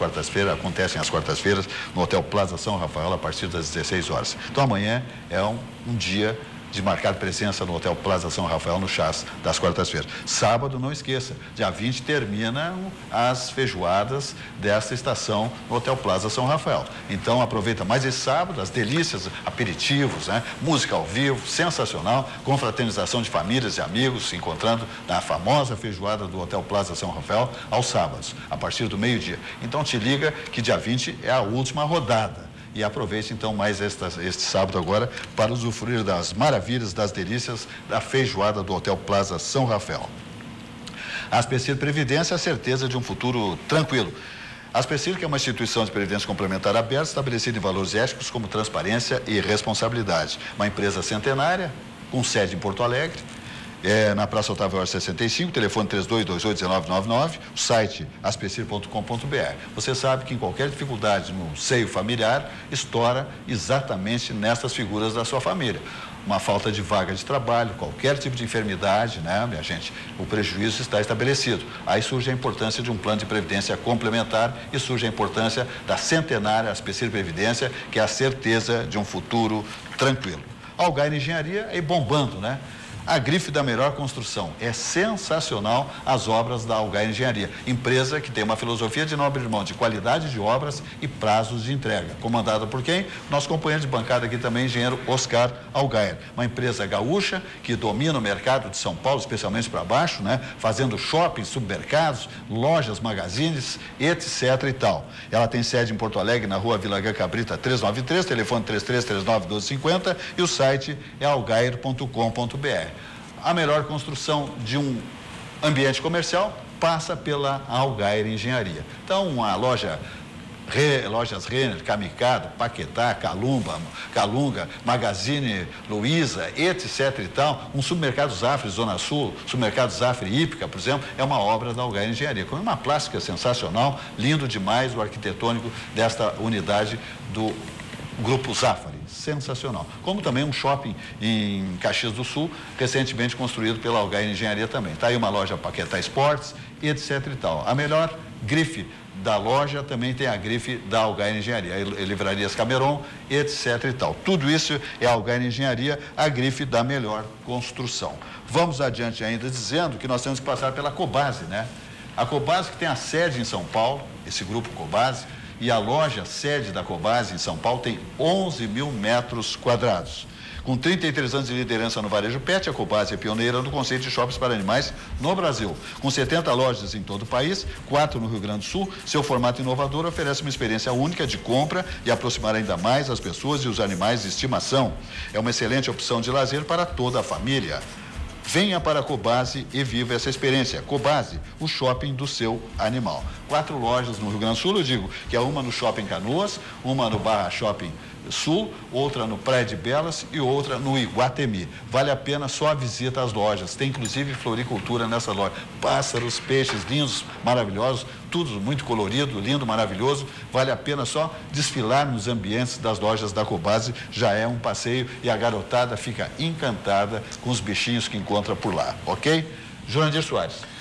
quartas-feiras no Hotel Plaza São Rafael a partir das 16 horas. Então amanhã é um dia de marcar presença no Hotel Plaza São Rafael no chás das quartas-feiras. Sábado, não esqueça, dia 20 terminam as feijoadas desta estação no Hotel Plaza São Rafael. Então aproveita mais esse sábado, as delícias, aperitivos, né? Música ao vivo, sensacional, confraternização de famílias e amigos se encontrando na famosa feijoada do Hotel Plaza São Rafael aos sábados, a partir do meio-dia. Então te liga que dia 20 é a última rodada. E aproveite então mais este sábado agora para usufruir das maravilhas, das delícias da feijoada do Hotel Plaza São Rafael. A Aspecir Previdência é a certeza de um futuro tranquilo. A Aspecir, que é uma instituição de previdência complementar aberta, estabelecida em valores éticos como transparência e responsabilidade. Uma empresa centenária, com sede em Porto Alegre, na Praça Otávio Hora 65, telefone 3228-1999, o site aspecir.com.br. Você sabe que em qualquer dificuldade no seio familiar, estoura exatamente nessas figuras da sua família. Uma falta de vaga de trabalho, qualquer tipo de enfermidade, né, minha gente? O prejuízo está estabelecido. Aí surge a importância de um plano de previdência complementar e surge a importância da centenária Aspecir Previdência, que é a certeza de um futuro tranquilo. A Algair Engenharia é bombando, né? A grife da melhor construção. É sensacional as obras da Algair Engenharia. Empresa que tem uma filosofia de não abrir mão de qualidade de obras e prazos de entrega. Comandada por quem? Nosso companheiro de bancada aqui também, engenheiro Oscar Algair. Uma empresa gaúcha que domina o mercado de São Paulo, especialmente para baixo, né? Fazendo shoppings, supermercados, lojas, magazines, etc. e tal. Ela tem sede em Porto Alegre, na rua Vila Gã Cabrita 393, telefone 3339-1250 e o site é algair.com.br. A melhor construção de um ambiente comercial passa pela Algair Engenharia. Então, a lojas Renner, Kamikado, Paquetá, Calunga, Magazine Luiza, etc. e tal, um supermercado Zafre, Zona Sul, supermercado Zafre Hípica, por exemplo, é uma obra da Algair Engenharia, com uma plástica sensacional, lindo demais o arquitetônico desta unidade do Grupo Zafari. sensacional. Como também um shopping em Caxias do Sul, recentemente construído pela Algair Engenharia também. Está aí uma loja Paquetá Esportes, etc e tal. A melhor grife da loja também tem a grife da Algair Engenharia, Livrarias Cameron, etc e tal. Tudo isso é a Algair Engenharia, a grife da melhor construção. Vamos adiante ainda dizendo que nós temos que passar pela Cobase, né? A Cobase que tem a sede em São Paulo, esse grupo Cobase, e a loja sede da Cobase em São Paulo tem 11 mil metros quadrados. Com 33 anos de liderança no varejo pet, a Cobase é pioneira no conceito de shoppings para animais no Brasil. Com 70 lojas em todo o país, 4 no Rio Grande do Sul, seu formato inovador oferece uma experiência única de compra e aproximar ainda mais as pessoas e os animais de estimação. É uma excelente opção de lazer para toda a família. Venha para a Cobase e viva essa experiência. Cobase, o shopping do seu animal. 4 lojas no Rio Grande do Sul, eu digo que é uma no Shopping Canoas, uma no Barra Shopping Sul, outra no Praia de Belas e outra no Iguatemi. Vale a pena só a visita às lojas. Tem inclusive floricultura nessa loja. Pássaros, peixes lindos, maravilhosos, tudo muito colorido, lindo, maravilhoso. Vale a pena só desfilar nos ambientes das lojas da Cobase. Já é um passeio e a garotada fica encantada com os bichinhos que encontra por lá, ok? Jurandir Soares.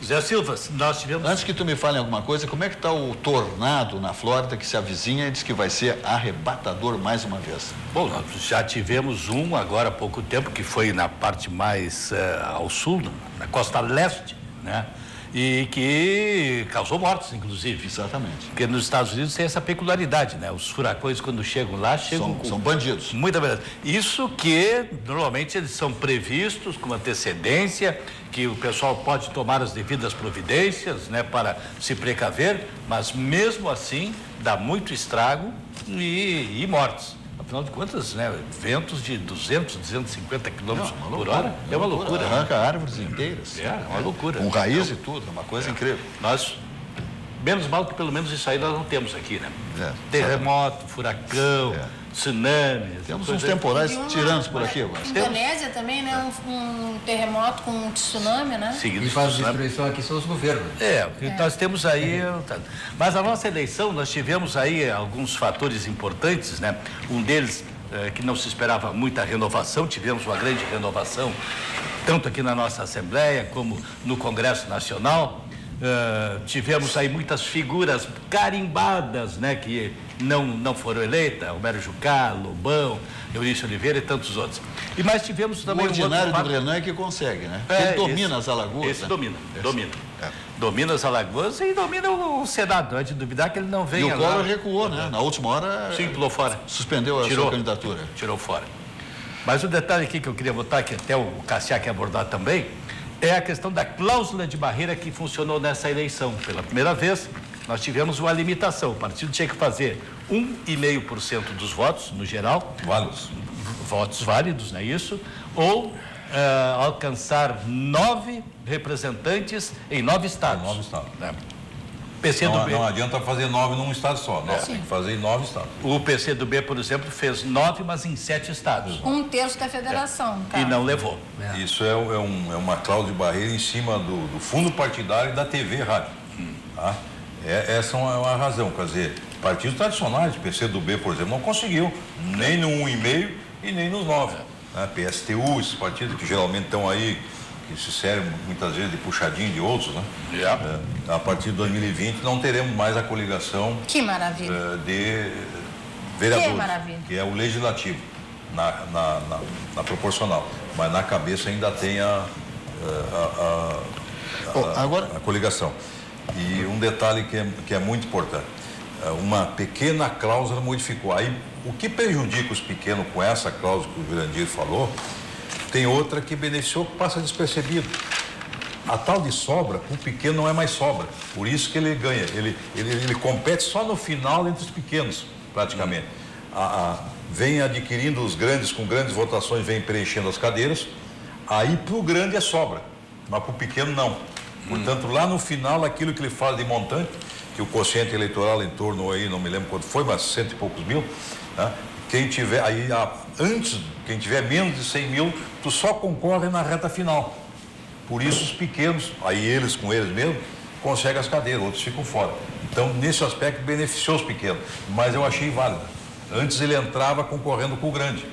Zé Silva, nós tivemos... Antes que tu me fale alguma coisa, como é que está o tornado na Flórida que se avizinha e diz que vai ser arrebatador mais uma vez? Bom, nós já tivemos um agora há pouco tempo, que foi na parte mais ao sul, na costa leste, né? E que causou mortes, inclusive. Exatamente. Porque nos Estados Unidos tem essa peculiaridade, né? Os furacões, quando chegam lá, são bandidos. Muita verdade. Isso que, normalmente, eles são previstos com antecedência, que o pessoal pode tomar as devidas providências, né? Para se precaver, mas mesmo assim, dá muito estrago e mortes. Afinal de contas, né, ventos de 200, 250 quilômetros por hora é uma loucura. Arranca árvores inteiras. É uma loucura. Com raiz e tudo, é uma coisa incrível. Nós, menos mal que pelo menos isso aí nós não temos aqui, né? Terremoto, furacão, tsunami. Temos uns temporais tiranos por aqui agora. Indonésia também, né? Um terremoto com um tsunami, né? Seguido e faz destruição aqui são os governos. Nós temos aí... Mas a nossa eleição, nós tivemos aí alguns fatores importantes, né? Um deles, que não se esperava muita renovação, tivemos uma grande renovação, tanto aqui na nossa Assembleia como no Congresso Nacional. Tivemos aí muitas figuras carimbadas, né, que não foram eleitas, Alberto Jucá, Lobão, Eurício Oliveira e tantos outros. E mais tivemos também... O ordinário do Renan é que consegue, né? Ele domina as Alagoas. Esse domina. Domina as Alagoas e domina o Senado. Não é de duvidar que ele não venha. E o Collor recuou, né? Na última hora... Sim, pulou fora. Suspendeu a sua candidatura. Tirou fora. Mas o detalhe aqui que eu queria botar, que até o Cassiá quer abordar também, é a questão da cláusula de barreira que funcionou nessa eleição. Pela primeira vez, nós tivemos uma limitação. O partido tinha que fazer 1,5% dos votos, no geral. Válidos. Votos válidos, não é isso? Ou alcançar 9 representantes em 9 estados. 9 estados. Né? PCdoB. Não adianta fazer 9 num estado só. Tem que fazer em 9 estados. O PCdoB, por exemplo, fez 9, mas em 7 estados. 1/3 da federação. E não levou. Isso é uma cláusula de barreira em cima do fundo partidário e da TV e rádio. Tá? Essa é uma razão. Quer dizer, partidos tradicionais, PCdoB, por exemplo, não conseguiu. Nem no 1,5% e nem nos 9%. PSTU, esses partidos que geralmente estão aí, que se servem muitas vezes de puxadinho de outros, né? A partir de 2020 não teremos mais a coligação que maravilha. De vereadores, que maravilha. Que é o legislativo, na proporcional. Mas na cabeça ainda tem a coligação. E um detalhe que é muito importante, uma pequena cláusula modificou. Aí, o que prejudica os pequenos com essa cláusula que o Jurandir falou, tem outra que beneficiou, que passa despercebido. A tal de sobra, o pequeno não é mais sobra. Por isso que ele ganha. Ele compete só no final entre os pequenos, praticamente. Vem adquirindo os grandes, com grandes votações, vem preenchendo as cadeiras. Aí para o grande é sobra, mas para o pequeno não. Portanto, lá no final, aquilo que ele fala de montante, que o quociente eleitoral em torno aí, não me lembro quanto foi, mas 100 e poucos mil, né? Quem tiver aí, quem tiver menos de 100 mil, tu só concorre na reta final. Por isso os pequenos, aí eles com eles mesmo, conseguem as cadeiras, outros ficam fora. Então, nesse aspecto, beneficiou os pequenos, mas eu achei válido. Antes ele entrava concorrendo com o grande,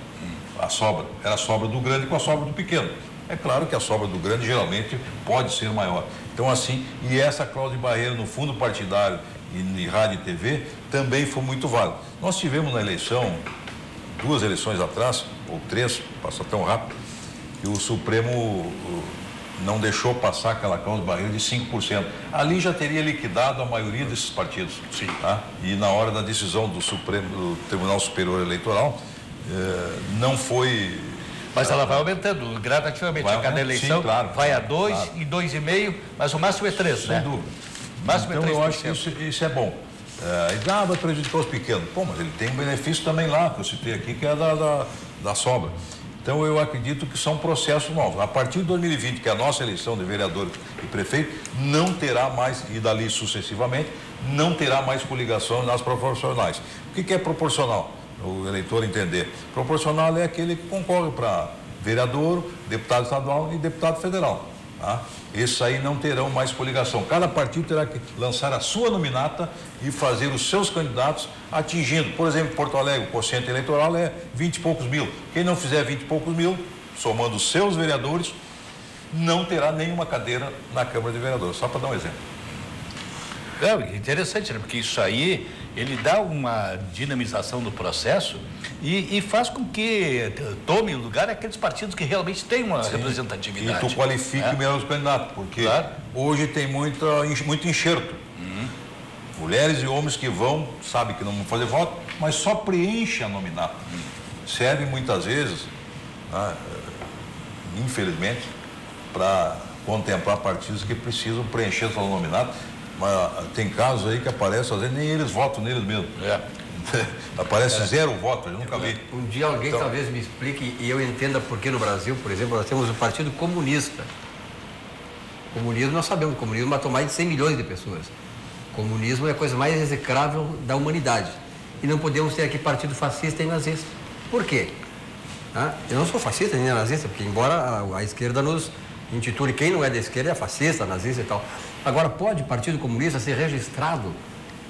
a sobra. Era a sobra do grande com a sobra do pequeno. É claro que a sobra do grande geralmente pode ser maior. Então assim, e essa cláusula de barreira no fundo partidário e em rádio e TV também foi muito válida. Nós tivemos na eleição, 2 eleições atrás, ou 3, passou tão rápido, que o Supremo não deixou passar aquela cláusula de barreira de 5%. Ali já teria liquidado a maioria desses partidos. Sim. Tá? E na hora da decisão do Supremo, do Tribunal Superior Eleitoral, não foi... Mas ela vai aumentando gradativamente. A cada eleição, sim, claro, vai a 2 e 2,5%, mas o máximo é 3%, sem né? dúvida. Máximo então é 3%. eu acho que isso é bom. Vai prejudicar os pequenos. Pô, mas ele tem um benefício também lá, que eu citei aqui, que é da sobra. Então eu acredito que são processos novos. A partir de 2020, que é a nossa eleição de vereador e prefeito, não terá mais, e dali sucessivamente, não terá mais coligação nas proporcionais. O que é proporcional? O eleitor entender. Proporcional é aquele que concorre para vereador, deputado estadual e deputado federal. Tá? Esses aí não terão mais coligação. Cada partido terá que lançar a sua nominata e fazer os seus candidatos atingindo. Por exemplo, Porto Alegre, o quociente eleitoral é 20 e poucos mil. Quem não fizer 20 e poucos mil, somando os seus vereadores, não terá nenhuma cadeira na Câmara de Vereadores. Só para dar um exemplo. É interessante, né? Porque isso aí, ele dá uma dinamização do processo e faz com que tome o lugar aqueles partidos que realmente têm uma representatividade. E tu qualifique melhor os candidatos, porque hoje tem muito enxerto. Mulheres e homens que vão, sabem que não vão fazer voto, mas só preenchem a nominata. Serve muitas vezes, infelizmente, para contemplar partidos que precisam preencher sua nominata. Mas tem casos aí que aparecem, às vezes nem eles votam neles mesmo. Aparece 0 votos, eu nunca vi. Um dia alguém talvez me explique e eu entenda por que no Brasil, por exemplo, nós temos o Partido Comunista. O comunismo, nós sabemos, o comunismo matou mais de 100 milhões de pessoas. O comunismo é a coisa mais execrável da humanidade. E não podemos ter aqui partido fascista e nazista. Por quê? Eu não sou fascista nem nazista, porque embora a esquerda nos intitule quem não é da esquerda é fascista, nazista e tal. Agora, pode o Partido Comunista ser registrado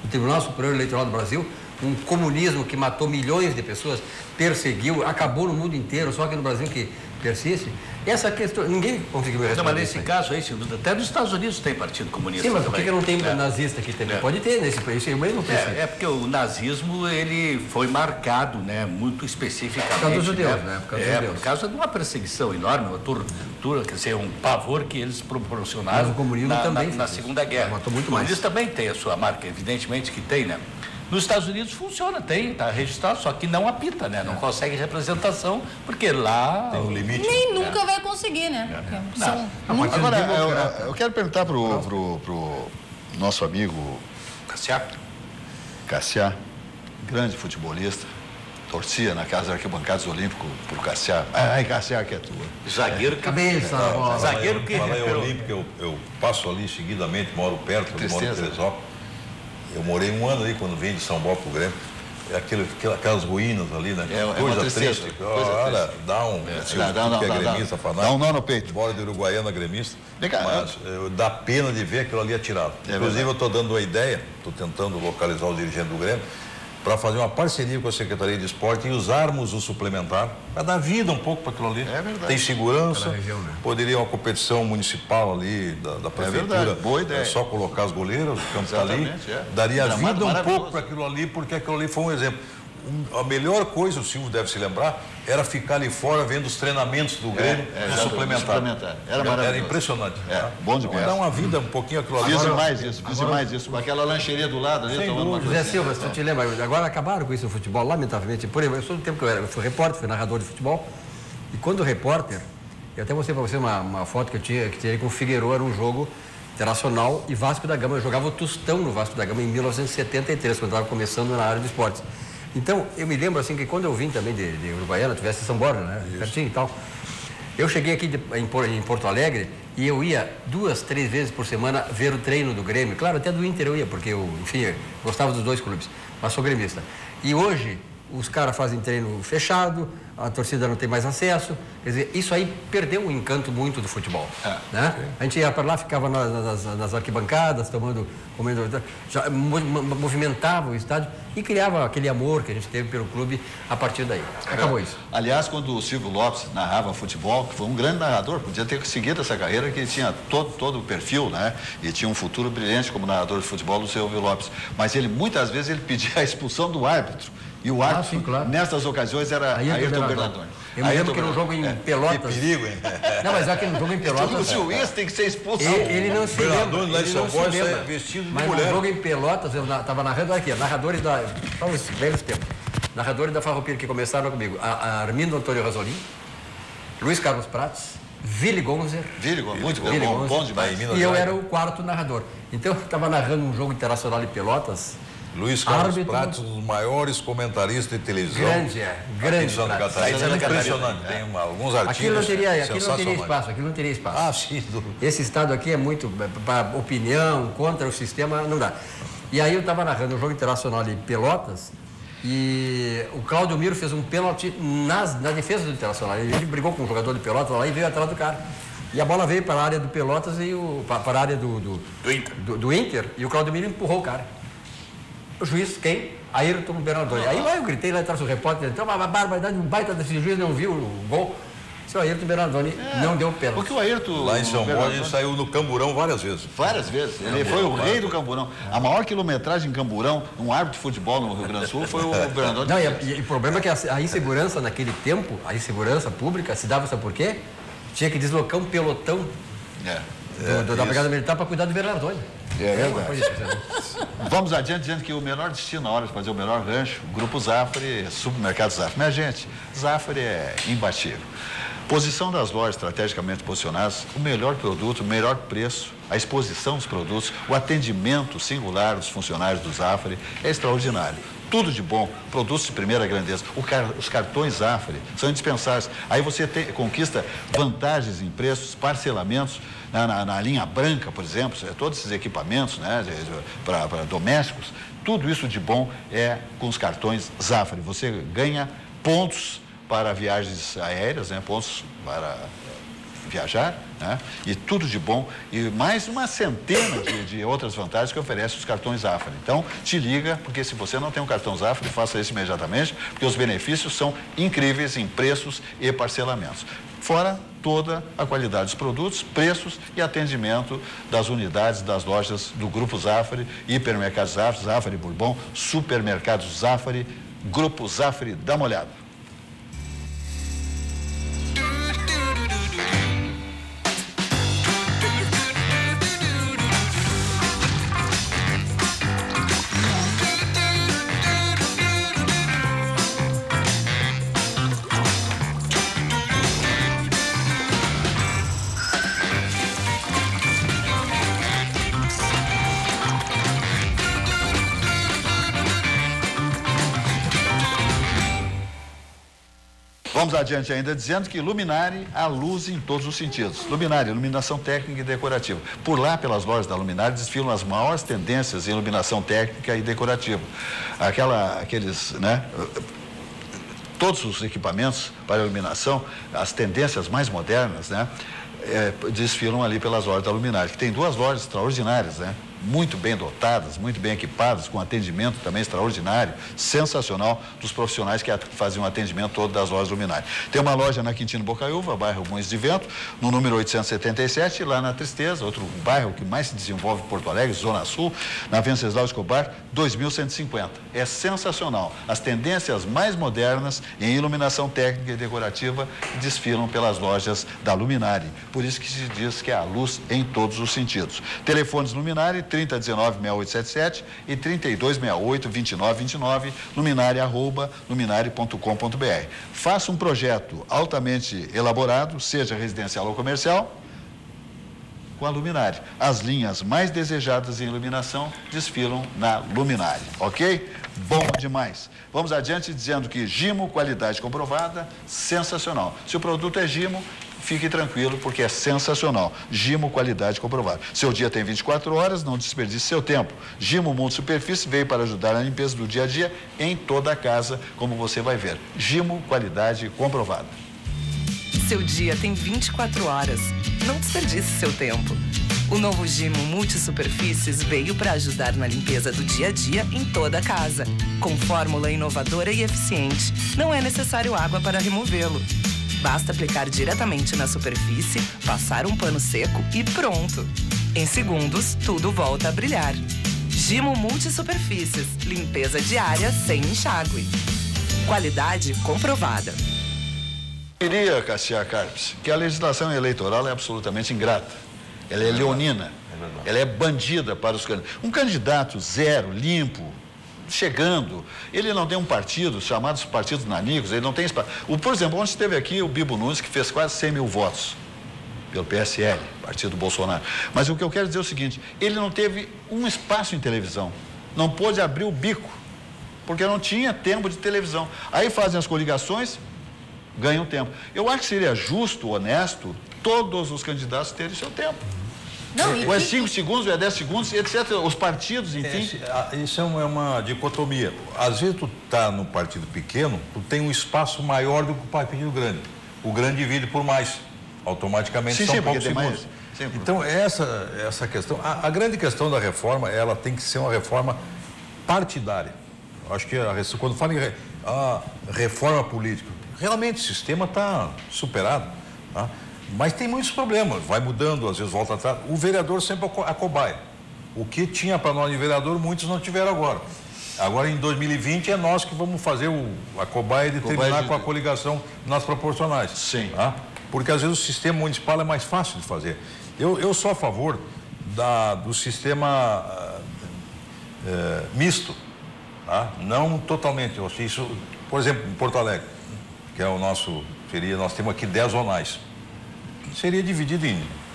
no Tribunal Superior Eleitoral do Brasil? Um comunismo que matou milhões de pessoas, perseguiu, acabou no mundo inteiro, só que no Brasil que persiste? Essa questão, ninguém conseguiu me responder. Não, mas nesse caso aí, até nos Estados Unidos tem Partido Comunista. Sim, mas por que não tem nazista aqui também? Pode ter, nesse país, eu mesmo penso. Porque o nazismo, ele foi marcado, né, muito especificamente. Por causa dos judeus, né? Por causa de uma perseguição enorme, uma tortura, quer dizer, um pavor que eles proporcionaram. Mas o comunismo também na Segunda Guerra. Matou muito o comunismo também tem a sua marca, evidentemente que tem, né? Nos Estados Unidos funciona, está registrado, só que não apita, né? Não consegue representação, porque lá... Tem um limite. Nem nunca vai conseguir, né? Agora, eu quero perguntar pro nosso amigo Cassiá, grande futebolista, torcia na casa arquibancadas olímpico pro Cassiá. Cassiá que é tua. Zagueiro cabeça, zagueiro que... Fala em olímpico, eu passo ali seguidamente, moro perto, moro em Teresópolis. Eu morei 1 ano ali quando vim de São Paulo pro Grêmio. Aquelas ruínas ali, né? Coisa triste. Olha, dá um... gremista fanático. Dá um nó no peito. Bora de Uruguaiana gremista. Mas dá pena de ver aquilo ali atirado. Inclusive, eu estou dando uma ideia, estou tentando localizar o dirigente do Grêmio, para fazer uma parceria com a Secretaria de Esporte e usarmos o suplementar para dar vida um pouco para aquilo ali. É verdade. Tem segurança, região, né? Poderia uma competição municipal ali da prefeitura. É verdade, boa ideia. Só colocar as goleiras, o campo está ali. Daria vida um pouco para aquilo ali, porque aquilo ali foi um exemplo. A melhor coisa, o Silvio deve se lembrar, era ficar ali fora vendo os treinamentos do Grêmio do suplementar. Era maravilhoso. Era impressionante. Bom demais. Dá uma vida um pouquinho aquilo ali. Fiz mais isso. Com aquela lancheria do lado ali, tomando uma coisa. José Silva, se tu te lembra, agora acabaram com isso no futebol, lamentavelmente. Por exemplo, eu sou do tempo que eu fui repórter, fui narrador de futebol, e quando repórter, eu até mostrei para você uma foto que eu tinha com o Figueiredo, era um jogo Internacional e Vasco da Gama. Eu jogava o Tostão no Vasco da Gama em 1973, quando eu estava começando na área de esportes. Então, eu me lembro assim que quando eu vim também de Uruguaiana, tivesse em São Borja, né? Pertinho e tal. Eu cheguei aqui em Porto Alegre e eu ia 2, 3 vezes por semana ver o treino do Grêmio. Claro, até do Inter eu ia, porque eu, enfim, eu gostava dos 2 clubes, mas sou gremista. E hoje, os caras fazem treino fechado, a torcida não tem mais acesso. Quer dizer, isso aí perdeu o encanto muito do futebol. Né? A gente ia para lá, ficava nas arquibancadas, comendo, já movimentava o estádio e criava aquele amor que a gente teve pelo clube a partir daí. Acabou isso. Aliás, quando o Silvio Lopes narrava futebol, que foi um grande narrador, podia ter seguido essa carreira, que ele tinha todo o perfil, né? E tinha um futuro brilhante como narrador de futebol do Silvio Lopes. Mas ele, muitas vezes, ele pedia a expulsão do árbitro. E o árbitro, sim, claro, nessas ocasiões, era Ayrton Bernardoni. Eu me lembro que no jogo em Pelotas... Que perigo, hein? Não, mas aqui no jogo em Pelotas... O juiz tem que ser expulso. Ele não se lembra. Lá em São Paulo é vestido de mas mulher. no jogo em Pelotas, eu estava narrando aqui, narradores da... Os velhos tempos. Narradores da Farroupilha que começaram comigo. A Armindo Antônio Rasolin, Luiz Carlos Prates, Vili Gonzer. Muito bom demais. E eu era o quarto narrador. Então, eu estava narrando um jogo internacional em Pelotas. Luiz Carlos Prates, um dos maiores comentaristas de televisão. Grande. Santa Catarina. É impressionante. Tem alguns artigos. Aquilo não teria espaço. Ah, sim. Esse estado aqui é muito para opinião, contra o sistema, não dá. E aí eu estava narrando um jogo internacional ali em Pelotas e o Cláudio Miro fez um pênalti na defesa do Internacional. Ele brigou com o jogador de Pelotas lá e veio atrás do cara. E a bola veio para a área do Pelotas e para a área do Inter e o Cláudio Miro empurrou o cara. O juiz, quem? Ayrton Bernardoni. Aí lá eu gritei lá atrás do repórter, então uma barbaridade, um baita desse juiz não viu o gol. Seu Ayrton Bernardoni não deu pênalti. Porque o Ayrton... Lá em São Paulo ele saiu no Camburão várias vezes. Ele foi o rei do Camburão. A maior quilometragem em Camburão, um árbitro de futebol no Rio Grande do Sul, foi o Bernardoni. Não, e o problema é que a insegurança naquele tempo, a insegurança pública, se dava, sabe por quê? Tinha que deslocar um pelotão da Brigada Militar para cuidar do Bernardoni. É verdade. Vamos adiante, dizendo que o menor destino na hora de fazer o melhor rancho, Grupo Zafari, Supermercado Zafari. Minha gente, Zafari é imbatível. Posição das lojas estrategicamente posicionadas, o melhor produto, o melhor preço, a exposição dos produtos, o atendimento singular dos funcionários do Zafari é extraordinário. Tudo de bom, produtos de primeira grandeza. Os cartões Zafari são indispensáveis. Aí você conquista vantagens em preços, parcelamentos na linha branca, por exemplo, todos esses equipamentos, né, para domésticos. Tudo isso de bom é com os cartões Zafari. Você ganha pontos para viagens aéreas, né, pontos para viajar, né? E tudo de bom e mais uma centena de outras vantagens que oferecem os cartões Zafari. Então, te liga, porque se você não tem um cartão Zafari, faça isso imediatamente, porque os benefícios são incríveis em preços e parcelamentos. Fora toda a qualidade dos produtos, preços e atendimento das unidades das lojas do Grupo Zafari, Hipermercados Zafari, Zafari Bourbon, Supermercados Zafari, Grupo Zafari, dá uma olhada. Vamos adiante ainda dizendo que Luminari, a luz em todos os sentidos. Luminari, iluminação técnica e decorativa. Por lá, pelas lojas da Luminari, desfilam as maiores tendências em iluminação técnica e decorativa. Todos os equipamentos para iluminação, as tendências mais modernas, né? Desfilam ali pelas lojas da Luminari, que tem duas lojas extraordinárias, né? Muito bem dotadas, muito bem equipadas, com atendimento também extraordinário, sensacional dos profissionais que fazem o atendimento todo das lojas Luminari. Tem uma loja na Quintino Bocaiúva, bairro Moinhos de Vento, no número 877, lá na Tristeza, outro bairro que mais se desenvolve em Porto Alegre, Zona Sul, na Venceslau Escobar, 2150. É sensacional. As tendências mais modernas em iluminação técnica e decorativa desfilam pelas lojas da Luminari. Por isso que se diz que é a luz em todos os sentidos. Telefones Luminari, 3019-6877 e 3268-2929, luminari@luminari.com.br. Faça um projeto altamente elaborado, seja residencial ou comercial, com a Luminari. As linhas mais desejadas em iluminação desfilam na Luminari, ok? Bom demais. Vamos adiante dizendo que Gimo, qualidade comprovada, sensacional. Se o produto é Gimo, fique tranquilo, porque é sensacional. Gimo, qualidade comprovada. Seu dia tem 24 horas, não desperdice seu tempo. Gimo Multisuperfície veio para ajudar na limpeza do dia a dia em toda a casa, como você vai ver. Gimo, qualidade comprovada. Seu dia tem 24 horas. Não desperdice seu tempo. O novo Gimo Multisuperfícies veio para ajudar na limpeza do dia a dia em toda a casa. Com fórmula inovadora e eficiente, não é necessário água para removê-lo. Basta aplicar diretamente na superfície, passar um pano seco e pronto. Em segundos, tudo volta a brilhar. Gimo Multisuperfícies, limpeza diária sem enxágue. Qualidade comprovada. Queria, Cassia Carpes, que a legislação eleitoral é absolutamente ingrata. Ela é leonina, ela é bandida para os candidatos. Um candidato zero, limpo, chegando, ele não tem um partido, chamados partidos nanicos, ele não tem espaço. Por exemplo, ontem esteve aqui o Bibo Nunes, que fez quase 100 mil votos pelo PSL, partido Bolsonaro. Mas o que eu quero dizer é o seguinte, ele não teve um espaço em televisão, não pôde abrir o bico, porque não tinha tempo de televisão. Aí fazem as coligações, ganham tempo. Eu acho que seria justo, honesto, todos os candidatos terem seu tempo. Não, ou é 5 segundos, ou é 10 segundos, etc. Os partidos, enfim. Isso é uma dicotomia. Às vezes tu tá no partido pequeno, tu tem um espaço maior do que o partido grande. O grande divide por mais. Automaticamente são poucos segundos. Então, essa questão, a grande questão da reforma, ela tem que ser uma reforma partidária. Eu acho que quando fala em reforma política, realmente o sistema está superado, tá? Mas tem muitos problemas, vai mudando, às vezes volta atrás. O vereador sempre a cobaia. O que tinha para nós de vereador, muitos não tiveram agora. Agora, em 2020, é nós que vamos fazer a cobaia de terminar com a coligação nas proporcionais. Sim. Tá? Porque, às vezes, o sistema municipal é mais fácil de fazer. Eu sou a favor do sistema misto, tá? Não totalmente. Eu acho isso, por exemplo, em Porto Alegre, que é nós temos aqui 10 zonais. Seria dividido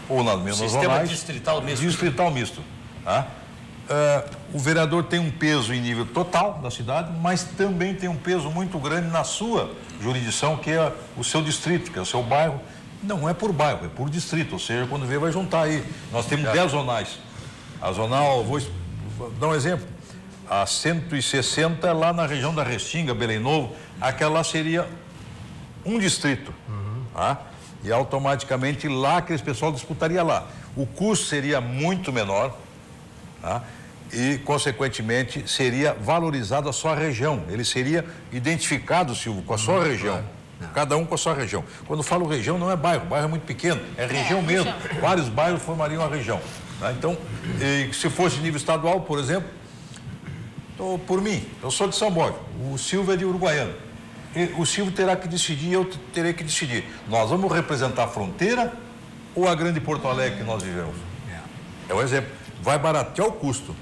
ou nas mesmas zonais. Distrital misto. Distrital misto. Tá? O vereador tem um peso em nível total da cidade, mas também tem um peso muito grande na sua jurisdição, que é o seu distrito, que é o seu bairro. Não é por bairro, é por distrito, ou seja, quando vê vai juntar aí. Nós temos 10 zonais. A zonal, vou dar um exemplo, a 160 é lá na região da Restinga, Belém Novo, aquela lá seria um distrito. Tá? E automaticamente lá aquele pessoal disputaria lá. O custo seria muito menor, tá? E, consequentemente, seria valorizado a sua região. Ele seria identificado, Silvio, com a sua região. Cada um com a sua região. Quando eu falo região, não é bairro é muito pequeno, é região mesmo. Vários bairros formariam a região. Tá? Então, se fosse nível estadual, por exemplo, por mim, eu sou de São Borja, o Silvio é de Uruguaiana. O Silvio terá que decidir, eu terei que decidir. Nós vamos representar a fronteira ou a grande Porto Alegre que nós vivemos? É um exemplo. Vai baratear o custo.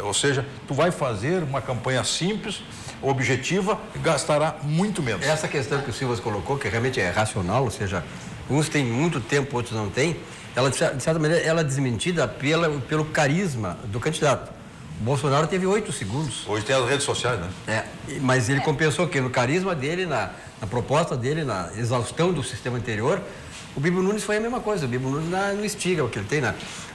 Ou seja, tu vai fazer uma campanha simples, objetiva e gastará muito menos. Essa questão que o Silvio colocou, que realmente é racional, ou seja, uns têm muito tempo, outros não têm, ela, de certa maneira, ela é desmentida pelo carisma do candidato. O Bolsonaro teve 8 segundos. Hoje tem as redes sociais, né? Mas ele compensou o quê? No carisma dele, na proposta dele, na exaustão do sistema anterior. O Bibo Nunes foi a mesma coisa. O Bibo Nunes no estiga, o que ele tem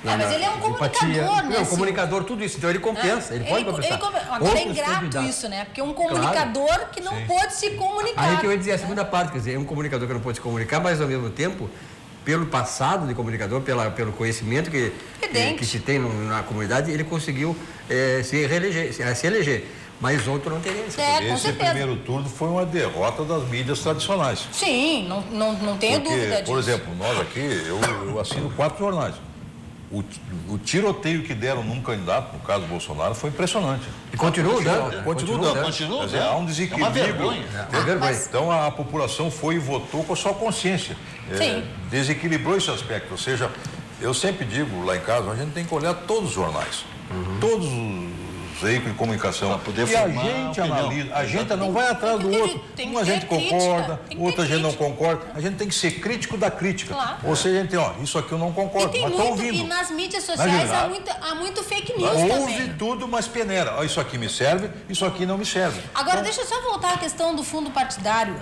mas ele é um comunicador, né? É um comunicador, tudo isso. Então ele compensa, ele pode compensar. Agora é ingrato isso, né? Porque um comunicador que não pode se comunicar. Aí que eu ia dizer a segunda parte, quer dizer, é um comunicador que não pode se comunicar, mas ao mesmo tempo, pelo passado de comunicador, pelo conhecimento que se tem na comunidade, ele conseguiu se eleger. Mas outro não teria isso. Esse primeiro turno foi uma derrota das mídias tradicionais. Sim, não tenho dúvida disso. Por exemplo, nós aqui, eu assino 4 jornais. O tiroteio que deram num candidato, no caso do Bolsonaro, foi impressionante. E continua dando. Continua dando. Há um desequilíbrio. É uma vergonha. Então a população foi e votou com a sua consciência. Desequilibrou esse aspecto. Ou seja, eu sempre digo lá em casa, a gente tem que olhar todos os jornais. Todos os veículos de comunicação. Poder e a formar gente opinião. analisa, a gente não vai atrás do outro. tem Um a que gente ter concorda, crítica, outro a gente não crítica. concorda. A gente tem que ser crítico da crítica. Claro. Ou seja, a gente tem, isso aqui eu não concordo, E tem mas estou muito, ouvindo. e nas mídias sociais há muito fake news Ouve também. tudo, mas peneira. Isso aqui me serve, isso aqui não me serve. Agora, deixa eu só voltar à questão do fundo partidário.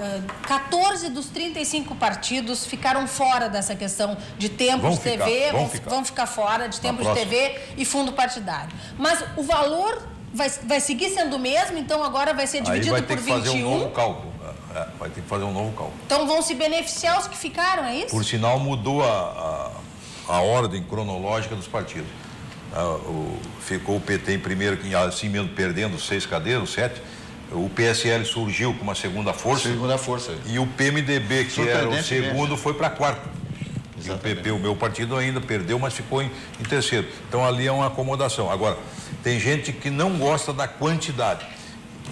14 dos 35 partidos ficaram fora dessa questão de tempo Vão de TV, ficar. vão ficar fora de tempo de próxima. TV e fundo partidário. Mas o valor vai seguir sendo o mesmo, então agora vai ser Aí dividido vai ter por que fazer 21. um novo cálculo. Vai ter que fazer um novo cálculo. Então vão se beneficiar os que ficaram, é isso? Por sinal, mudou a ordem cronológica dos partidos. Ficou o PT em primeiro, assim mesmo perdendo 6 cadeiras, 7. O PSL surgiu com uma segunda força. Segunda força. E o PMDB, que era o segundo, foi para quarto. E o PP, o meu partido, ainda perdeu, mas ficou em terceiro. Então ali é uma acomodação. Agora, tem gente que não gosta da quantidade.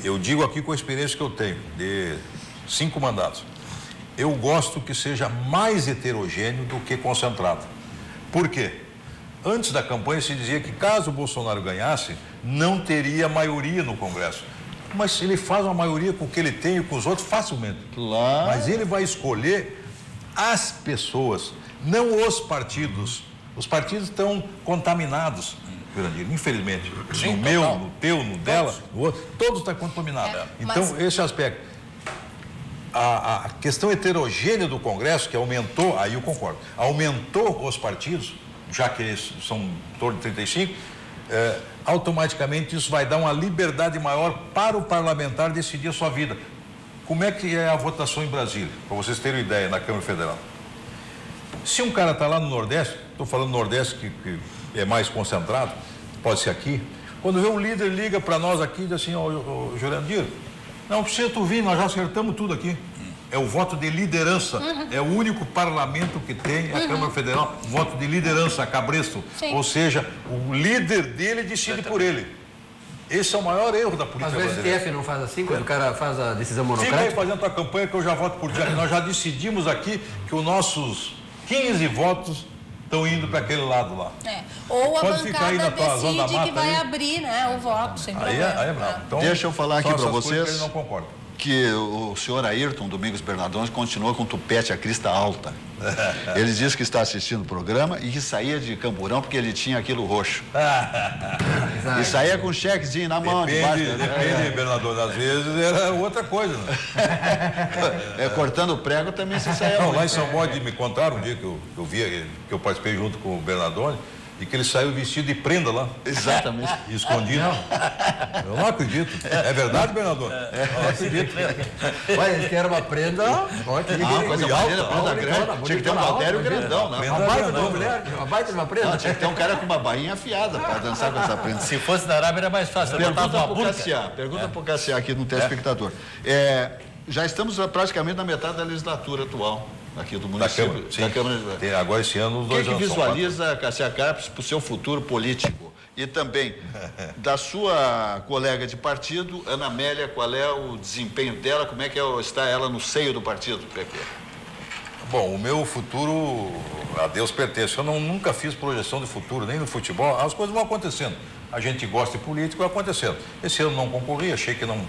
Eu digo aqui com a experiência que eu tenho, de 5 mandatos. Eu gosto que seja mais heterogêneo do que concentrado. Por quê? Antes da campanha se dizia que caso o Bolsonaro ganhasse, não teria maioria no Congresso. Mas ele faz uma maioria com o que ele tem e com os outros facilmente. Claro. Mas ele vai escolher as pessoas, não os partidos. Os partidos estão contaminados, Jurandir, infelizmente. Sim, no meu, total. no teu, no dela, no outro, todos estão contaminados. Então, esse aspecto. A questão heterogênea do Congresso, que aumentou, aí eu concordo, aumentou os partidos, já que eles são em torno de 35, automaticamente isso vai dar uma liberdade maior para o parlamentar decidir a sua vida. Como é que é a votação em Brasília? Para vocês terem uma ideia, na Câmara Federal. Se um cara está lá no Nordeste, estou falando Nordeste que é mais concentrado, pode ser aqui, quando vê um líder liga para nós aqui e diz assim, ô Jurandir, não precisa tu vir, nós já acertamos tudo aqui. É o voto de liderança. É o único parlamento que tem, a Câmara Federal, voto de liderança, cabresto. Sim. Ou seja, o líder dele decide por ele. Esse é o maior erro da política Mas o brasileira. STF não faz assim, quando o cara faz a decisão Fica aí monocrática? fazendo tua campanha que eu já voto por dia. Nós já decidimos aqui que os nossos 15 votos estão indo para aquele lado lá. Ou a Pode ficar aí na bancada tua zona da decide que mata vai aí. abrir, né, o voto, sem problema. Aí é bravo. Então, Deixa eu falar aqui só para essas coisas que vocês ele não concorda. que o senhor Ayrton Domingos Bernardoni continua com tupete à crista alta. Ele disse que está assistindo o programa e que saía de Camburão porque ele tinha aquilo roxo. E saía com um chequezinho na mão, Depende, debaixo. Bernardo, às vezes era outra coisa, né? Cortando prego também se saía Não, muito. lá em São Bode me contaram um dia que eu vi, que eu participei junto com o Bernardoni, e que ele saiu vestido de prenda lá. Exatamente. Escondido. Eu não acredito. É verdade, Bernardoni? Eu não acredito. Olha, ele quer uma prenda. Olha, que Coisa maneira, prenda grande. Tinha que ter um Valtério grandão, né? Uma baita de uma mulher, uma baita de uma prenda. Não, tinha que ter um cara com uma bainha afiada para dançar com essa prenda. Se fosse na Arábia era mais fácil. Eu botava uma Pergunta para o Cassiá aqui no telespectador. Já estamos praticamente na metade da legislatura atual aqui do município. Da Câmara. Tem, agora esse ano os O dois que anos. visualiza, Cassiá Carpes, para o seu futuro político? E também da sua colega de partido, Ana Amélia, qual é o desempenho dela? Como é que está ela no seio do partido, PP? Bom, o meu futuro a Deus pertence. Eu nunca fiz projeção de futuro, nem no futebol. As coisas vão acontecendo. A gente gosta de político, vai acontecendo. Esse ano não concorri, achei que não...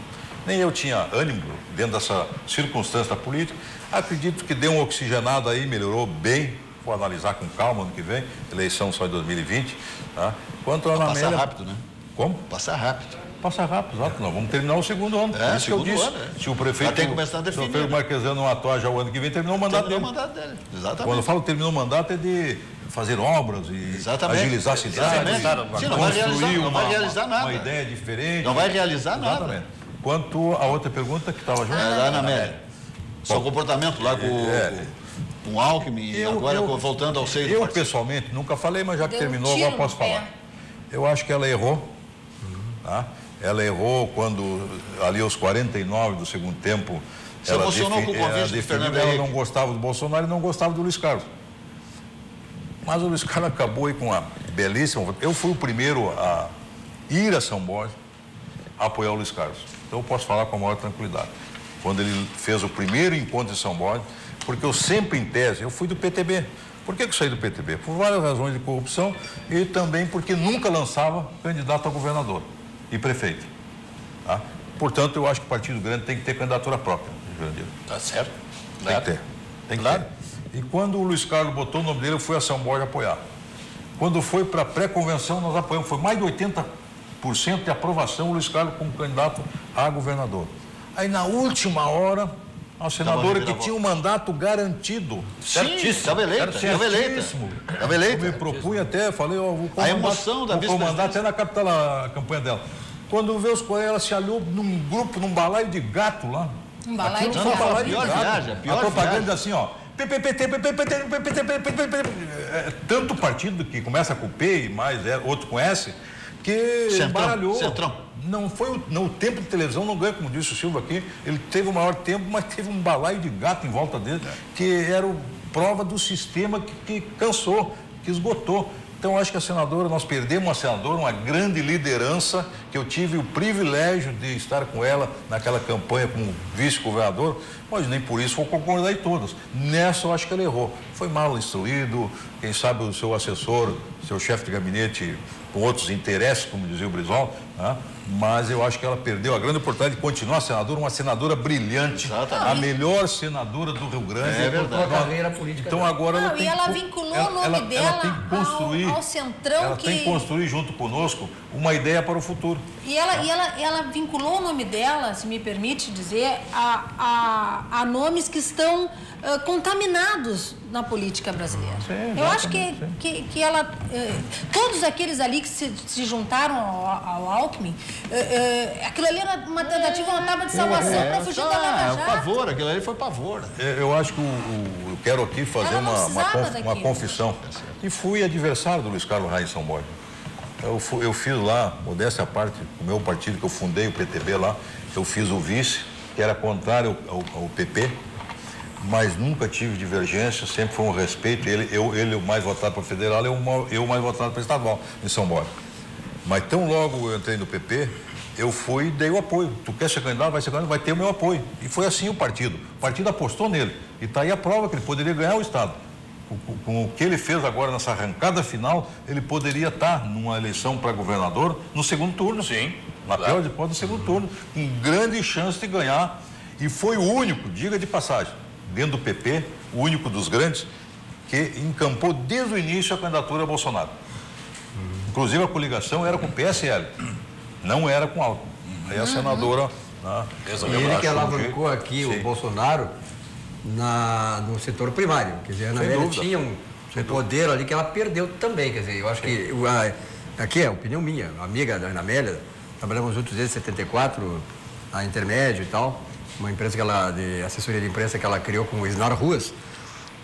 Nem eu tinha ânimo dentro dessa circunstância da política. Acredito que deu um oxigenado aí, melhorou bem. Vou analisar com calma ano que vem. Eleição só em 2020. Tá? Quanto a Ana Passa Amélia... rápido, né? Como? Passa rápido. Passa rápido, exato. Nós vamos terminar o segundo ano. Por isso que eu disse. Se o prefeito... Já tem que começar a definir. Se o prefeito Marquesano não atuar já o ano que vem, terminou o mandato dele. Terminou o mandato dele, exatamente. Quando eu falo terminou o mandato, é de fazer obras e agilizar a cidade. Sim, não vai realizar nada. Uma ideia diferente. Não vai realizar nada. Exatamente. Quanto a outra pergunta que estava junto. Da Ana Amélia. Seu comportamento lá com o Alckmin e agora voltando ao seio do Eu, partido. pessoalmente, nunca falei, mas já que Deu terminou, tiro agora posso no pé. falar. Eu acho que ela errou. Tá? Ela errou quando, ali aos 49 do segundo tempo, Se emocionou com o convite do Fernando ela Henrique. não gostava do Bolsonaro e não gostava do Luiz Carlos. Mas o Luiz Carlos acabou aí com uma belíssima... Eu fui o primeiro a ir a São Borja a apoiar o Luiz Carlos. Então eu posso falar com a maior tranquilidade. Quando ele fez o primeiro encontro em São Borja, porque eu sempre, em tese, eu fui do PTB. Por que eu saí do PTB? Por várias razões de corrupção e também porque nunca lançava candidato a governador. e prefeito. Tá? Portanto, eu acho que o partido grande tem que ter candidatura própria, Jurandir. Tá certo. Tem que ter. Tem que ter. E quando o Luiz Carlos botou o nome dele, eu fui a São Borja apoiar. Quando foi para a pré-convenção, nós apoiamos. Foi mais de 80% de aprovação o Luiz Carlos como candidato a governador. Aí, na última hora, a senadora que tinha um mandato garantido. Certíssimo. Estava eleita. Eu me propunha até, falei, ó, vou a emoção da vou comandar até na capital a campanha dela. Quando veio os colegas, ela se aliou num grupo, num balaio de gato lá. Um balaio de gato. A propaganda diz assim, ó. Tanto partido que começa com P e mais outro com S, que baralhou. Centrão. Não foi o tempo de televisão, não ganha, como disse o Silva aqui, ele teve o maior tempo, mas teve um balaio de gato em volta dele, que era prova do sistema que cansou, que esgotou. Então, acho que a senadora, nós perdemos uma senadora, uma grande liderança, que eu tive o privilégio de estar com ela naquela campanha como vice-governador, mas nem por isso vou concordar em todas. Nessa, eu acho que ela errou. Foi mal instruído, quem sabe o seu assessor, seu chefe de gabinete, com outros interesses, como dizia o Brizola, né? Mas eu acho que ela perdeu a grande oportunidade de continuar senadora, uma senadora brilhante, a melhor senadora do Rio Grande. É verdade. A carreira política. Então agora ela tem e ela vinculou o nome dela ao Centrão. Ela tem que construir junto conosco uma ideia para o futuro. E ela vinculou o nome dela, se me permite dizer, a nomes que estão contaminados na política brasileira. Sim, eu acho que ela... todos aqueles ali que se juntaram ao Alckmin, aquilo ali era uma tentativa, uma tábua de salvação para fugir da Lava Jato. Pavor, aquilo ali foi pavor. Eu acho que eu quero aqui fazer uma confissão. E fui adversário do Luiz Carlos Reis em São Borja. Eu fiz lá, modéstia à parte, o meu partido que eu fundei, o PTB lá, eu fiz o vice, que era contrário ao PP, mas nunca tive divergência, sempre foi um respeito. Ele o mais votado para federal, eu o mais votado para estadual, em São Borja. Mas tão logo eu entrei no PP, eu fui e dei o apoio. Tu quer ser candidato, vai ser candidato, vai ter o meu apoio. E foi assim o partido. O partido apostou nele. E está aí a prova que ele poderia ganhar o Estado. Com o que ele fez agora nessa arrancada final, ele poderia estar numa eleição para governador no segundo turno. Sim. Na pior de hipótese, no segundo turno, com grande chance de ganhar. E foi o único, diga de passagem, dentro do PP, o único dos grandes, que encampou desde o início a candidatura a Bolsonaro. Inclusive a coligação era com o PSL, não era com o Alckmin. Aí a senadora... Ele que alavancou aqui o Bolsonaro no setor primário. Quer dizer, a Ana Amélia tinha um poder ali que ela perdeu também. Quer dizer, eu acho que... aqui é a opinião minha, amiga da Ana Amélia, trabalhamos juntos desde 74, a Intermédio e tal, uma empresa de assessoria de imprensa que ela criou com o Isnar Ruas,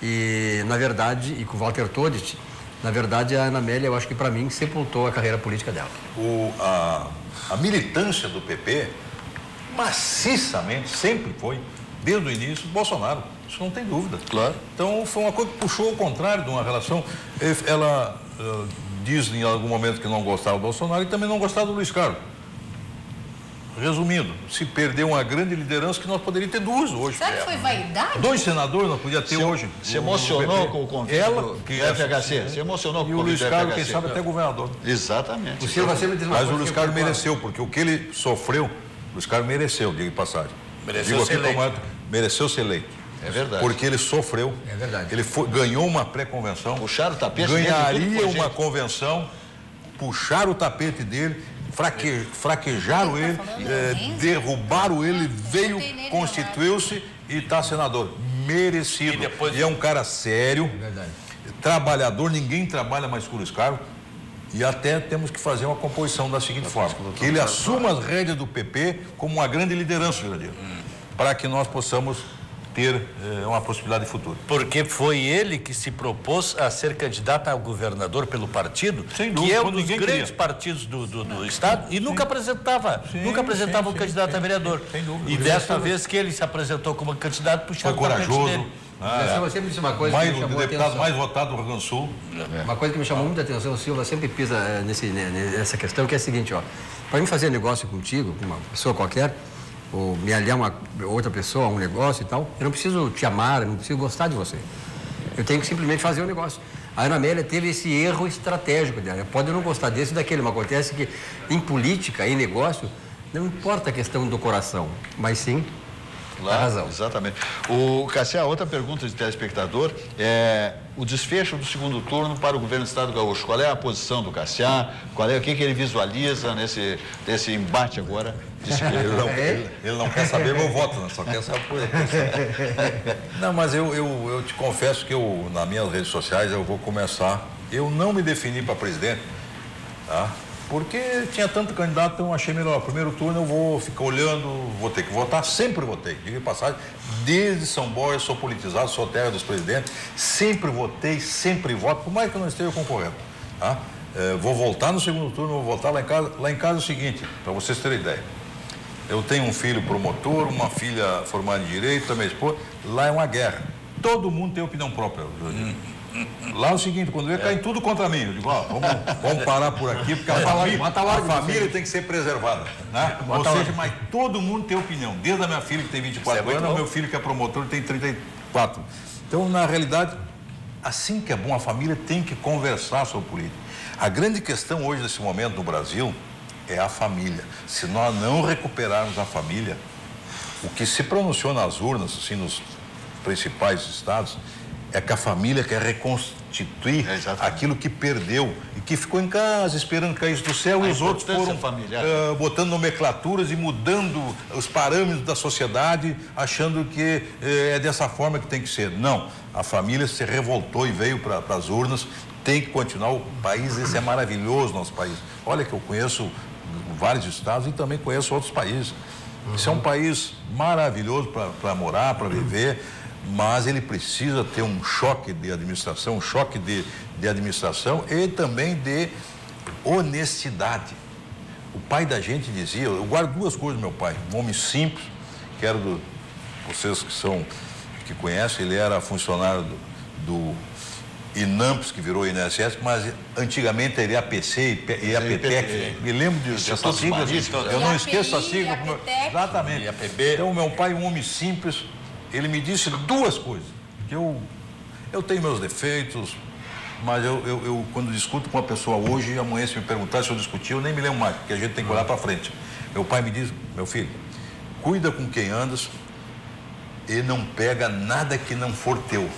e na verdade, e com o Walter Todit, na verdade a Ana Amélia, eu acho que para mim, sepultou a carreira política dela. A militância do PP, maciçamente, sempre foi, desde o início, Bolsonaro. Isso não tem dúvida. Claro. Então, foi uma coisa que puxou ao contrário de uma relação. Ela diz em algum momento que não gostava do Bolsonaro e também não gostava do Luiz Carlos. Resumindo, se perdeu uma grande liderança que nós poderíamos ter duas hoje. Será que foi vaidade? 2 senadores nós podíamos ter hoje. Se emocionou com o convite do FHC. Se emocionou com o convite do FHC. E o Luiz Carlos, quem sabe, até governador. Exatamente. O Silva sempre diz uma Mas coisa o Luiz Carlos mereceu, porque o que ele sofreu, o Luiz Carlos mereceu, diga de passagem. Mereceu ser eleito. Mereceu ser eleito. É verdade. Porque ele sofreu. É verdade. Ele ganhou uma pré-convenção. Puxaram o tapete ganharia uma convenção, puxaram o tapete dele, fraquejaram ele, derrubaram ele, veio, constituiu-se e está senador. Merecido. E é um cara sério, trabalhador, ninguém trabalha mais com o Luiz Carlos. E até temos que fazer uma composição da seguinte forma, que ele assuma as rédeas do PP como uma grande liderança, para que nós possamos ter uma possibilidade de futuro. Porque foi ele que se propôs a ser candidato a governador pelo partido, sem dúvida, que é um dos grandes partidos do Estado, e nunca apresentava um candidato a vereador. Sem dúvida. E desta vez que ele se apresentou como candidato, puxaram o tapete dele. Eu sempre disse uma coisa que me chamou o deputado mais votado do Rio Grande do Sul. Uma coisa que me chamou muita atenção, o Silva sempre pisa nessa questão, que é a seguinte, ó. Para mim fazer negócio contigo, com uma pessoa qualquer, ou me aliar uma outra pessoa a um negócio e tal, eu não preciso te amar, eu não preciso gostar de você. Eu tenho que simplesmente fazer o negócio. A Ana Amélia teve esse erro estratégico dela. Pode não gostar desse ou daquele, mas acontece que em política, em negócio, não importa a questão do coração, mas sim a razão. Exatamente. O Cassia, outra pergunta de telespectador é o desfecho do segundo turno para o governo do Estado Gaúcho. Qual é a posição do Cassia? O que ele visualiza nesse embate agora? Ele não quer saber meu voto, só quer saber a posição. Não, mas eu te confesso que nas minhas redes sociais eu vou começar. Eu não me defini para presidente, tá? Porque tinha tanto candidato, então eu achei melhor. Primeiro turno eu vou ficar olhando, vou ter que votar, sempre votei. Diga de passagem, desde São Borja sou politizado, sou terra dos presidentes, sempre votei, sempre voto, por mais que eu não esteja concorrendo. Tá? Vou voltar no segundo turno, vou votar lá em casa. Lá em casa é o seguinte, para vocês terem ideia. Eu tenho um filho promotor, uma filha formada em direito, a minha esposa. Lá é uma guerra. Todo mundo tem opinião própria. Lá é o seguinte, quando vê, cai tudo contra mim. Eu digo, vamos parar por aqui, porque a família tem que ser preservada. Né? Ou seja, mas todo mundo tem opinião. Desde a minha filha, que tem 24 anos, ao meu filho, que é promotor, tem 34. Então, na realidade, assim que é bom, a família tem que conversar sobre política. A grande questão hoje, nesse momento, no Brasil, é a família. Se nós não recuperarmos a família, o que se pronunciou nas urnas, assim, nos principais estados, é que a família quer reconstituir aquilo que perdeu e que ficou em casa esperando cair do céu, e os outros foram botando nomenclaturas e mudando os parâmetros da sociedade, achando que é dessa forma que tem que ser. Não, a família se revoltou e veio para as urnas, tem que continuar. O país, esse é maravilhoso, nosso país. Olha que eu conheço vários estados e também conheço outros países. Isso é um país maravilhoso para morar, para viver, mas ele precisa ter um choque de administração, e também de honestidade. O pai da gente dizia, eu guardo duas coisas do meu pai, um homem simples, que era vocês que conhecem, ele era funcionário do INAMPS, que virou INSS, mas antigamente era IAPC e IAPTEC. Me lembro dessas siglas. Eu não esqueço a sigla. Exatamente. IAPB. Então, meu pai, um homem simples, ele me disse duas coisas. Que eu tenho meus defeitos, mas eu quando discuto com uma pessoa hoje, amanhã se me perguntar se eu discuti, eu nem me lembro mais, porque a gente tem que olhar para frente. Meu pai me diz, meu filho, cuida com quem andas e não pega nada que não for teu.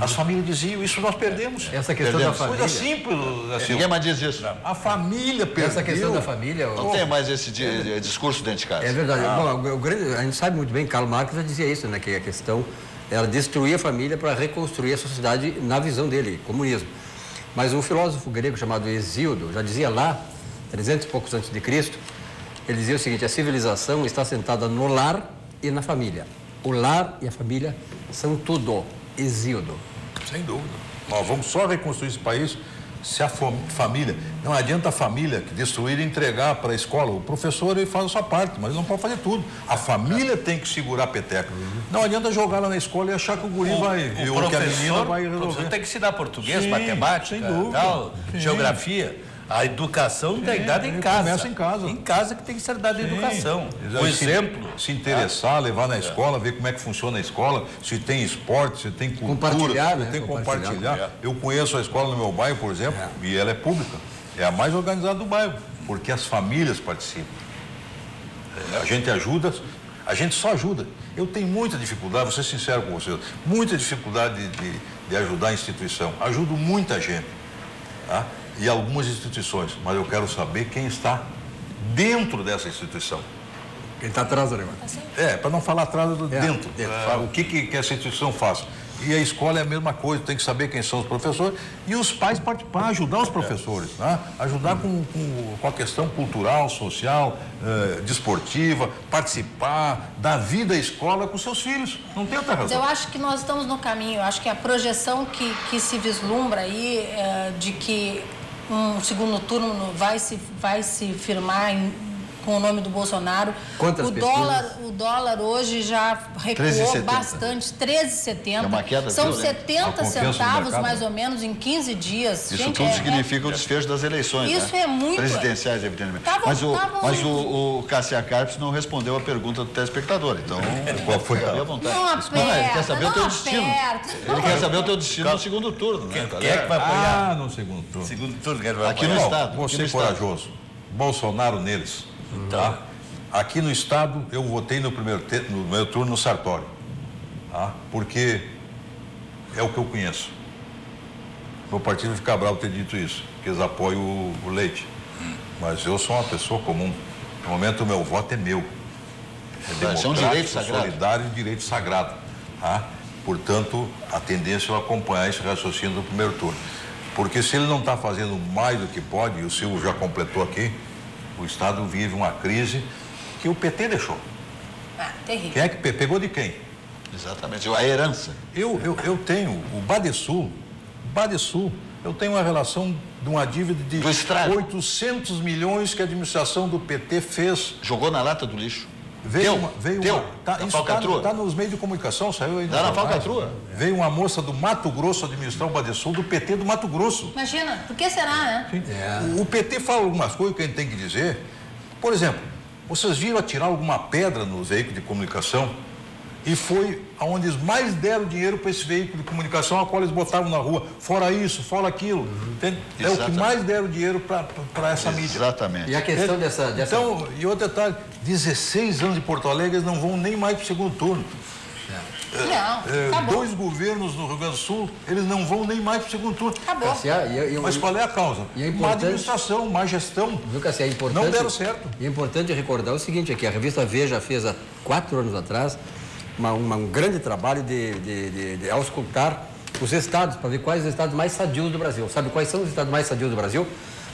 As famílias diziam, isso nós perdemos. Essa questão da família. Coisa simples, assim. Ninguém mais diz isso. A família perdeu. Essa questão da família. Não tem mais esse discurso dentro de casa. É verdade. Bom, a gente sabe muito bem, Karl Marx já dizia isso, né? Que a questão era destruir a família para reconstruir a sociedade na visão dele, comunismo. Mas um filósofo grego chamado Hesíodo já dizia lá, 300 e poucos antes de Cristo, ele dizia o seguinte: a civilização está sentada no lar e na família. O lar e a família são tudo. Hesíodo. Sem dúvida. Nós vamos só reconstruir esse país se a família... Não adianta a família que destruir e entregar para a escola. O professor, ele faz a sua parte, mas ele não pode fazer tudo. A família tem que segurar a peteca. Não adianta jogar lá na escola e achar que o guri vai... Ou que a menina vai resolver. O professor tem que ensinar português, matemática, tal, geografia. A educação tem que dar em casa. Começa em casa. Em casa que tem que ser dada a educação. O exemplo. Se interessar, levar na escola, ver como é que funciona a escola, se tem esporte, se tem cultura. Compartilhar, se tem compartilhar. Eu conheço a escola no meu bairro, por exemplo, e ela é pública. É a mais organizada do bairro, porque as famílias participam. A gente ajuda, a gente só ajuda. Eu tenho muita dificuldade, vou ser sincero com vocês, muita dificuldade de ajudar a instituição. Ajudo muita gente, tá? E algumas instituições, mas eu quero saber quem está dentro dessa instituição. Quem está atrás do negócio. Para não falar atrás do dentro. O que essa instituição faz? E a escola é a mesma coisa, tem que saber quem são os professores e os pais participar, ajudar os professores, né? Ajudar com a questão cultural, social, desportiva, participar da vida da escola com seus filhos. Não tem outra razão. Mas eu acho que nós estamos no caminho, eu acho que a projeção que se vislumbra aí de que um segundo turno vai se firmar com o nome do Bolsonaro. Quantas o dólar hoje já recuou 13,70. bastante, 13,70. É uma queda São violenta. 70 centavos, mais ou menos, em 15 dias. Isso tudo significa o desfejo das eleições, isso né? é muito... Presidenciais, evidentemente. Mas o Cássia Carpes não respondeu a pergunta do telespectador, então qual foi a vontade? Não aperta, ele quer saber o teu destino. aperta. Ele quer saber o teu destino no segundo turno, né? Quem é que vai apoiar? No segundo turno. Segundo turno, quem vai Aqui apoiar? no Estado. Vou ser corajoso. Bolsonaro neles. Tá? Aqui no Estado, eu votei no primeiro turno no Sartori. Tá? Porque é o que eu conheço. Meu partido fica bravo ter dito isso, porque eles apoiam o Leite. Mas eu sou uma pessoa comum. No momento, o meu voto é meu. Isso é um direito sagrado. Solidário e direito sagrado. Tá? Portanto, a tendência é eu acompanhar esse raciocínio do primeiro turno. Porque se ele não está fazendo mais do que pode, e o Silvio já completou aqui, o Estado vive uma crise que o PT deixou. Terrível. Quem é que pegou de quem? Exatamente, a herança. Eu tenho o Badesul, eu tenho uma relação de uma dívida de 800 milhões que a administração do PT fez. Jogou na lata do lixo. Está nos meios de comunicação, saiu aí. Está na falcatrua. Veio uma moça do Mato Grosso administrar o Badesul, do PT do Mato Grosso. Imagina, por que será, né? O PT fala algumas coisas que a gente tem que dizer. Por exemplo, vocês viram atirar alguma pedra nos veículos de comunicação? E foi aonde eles mais deram dinheiro para esse veículo de comunicação, a qual eles botavam na rua. Fora isso, fora aquilo. É o que mais deram dinheiro para essa mídia. Exatamente. E a questão dessa... Então, e outro detalhe, 16 anos de Porto Alegre, eles não vão nem mais para o segundo turno. Acabou. 2 governos no Rio Grande do Sul, eles não vão nem mais para o segundo turno. Acabou. Mas qual é a causa? Má administração, má gestão. Viu, Cassia, é importante, não deram certo. E é importante recordar o seguinte aqui, a revista Veja fez há 4 anos atrás um grande trabalho de auscultar os estados, para ver quais os estados mais sadios do Brasil. Sabe quais são os estados mais sadios do Brasil?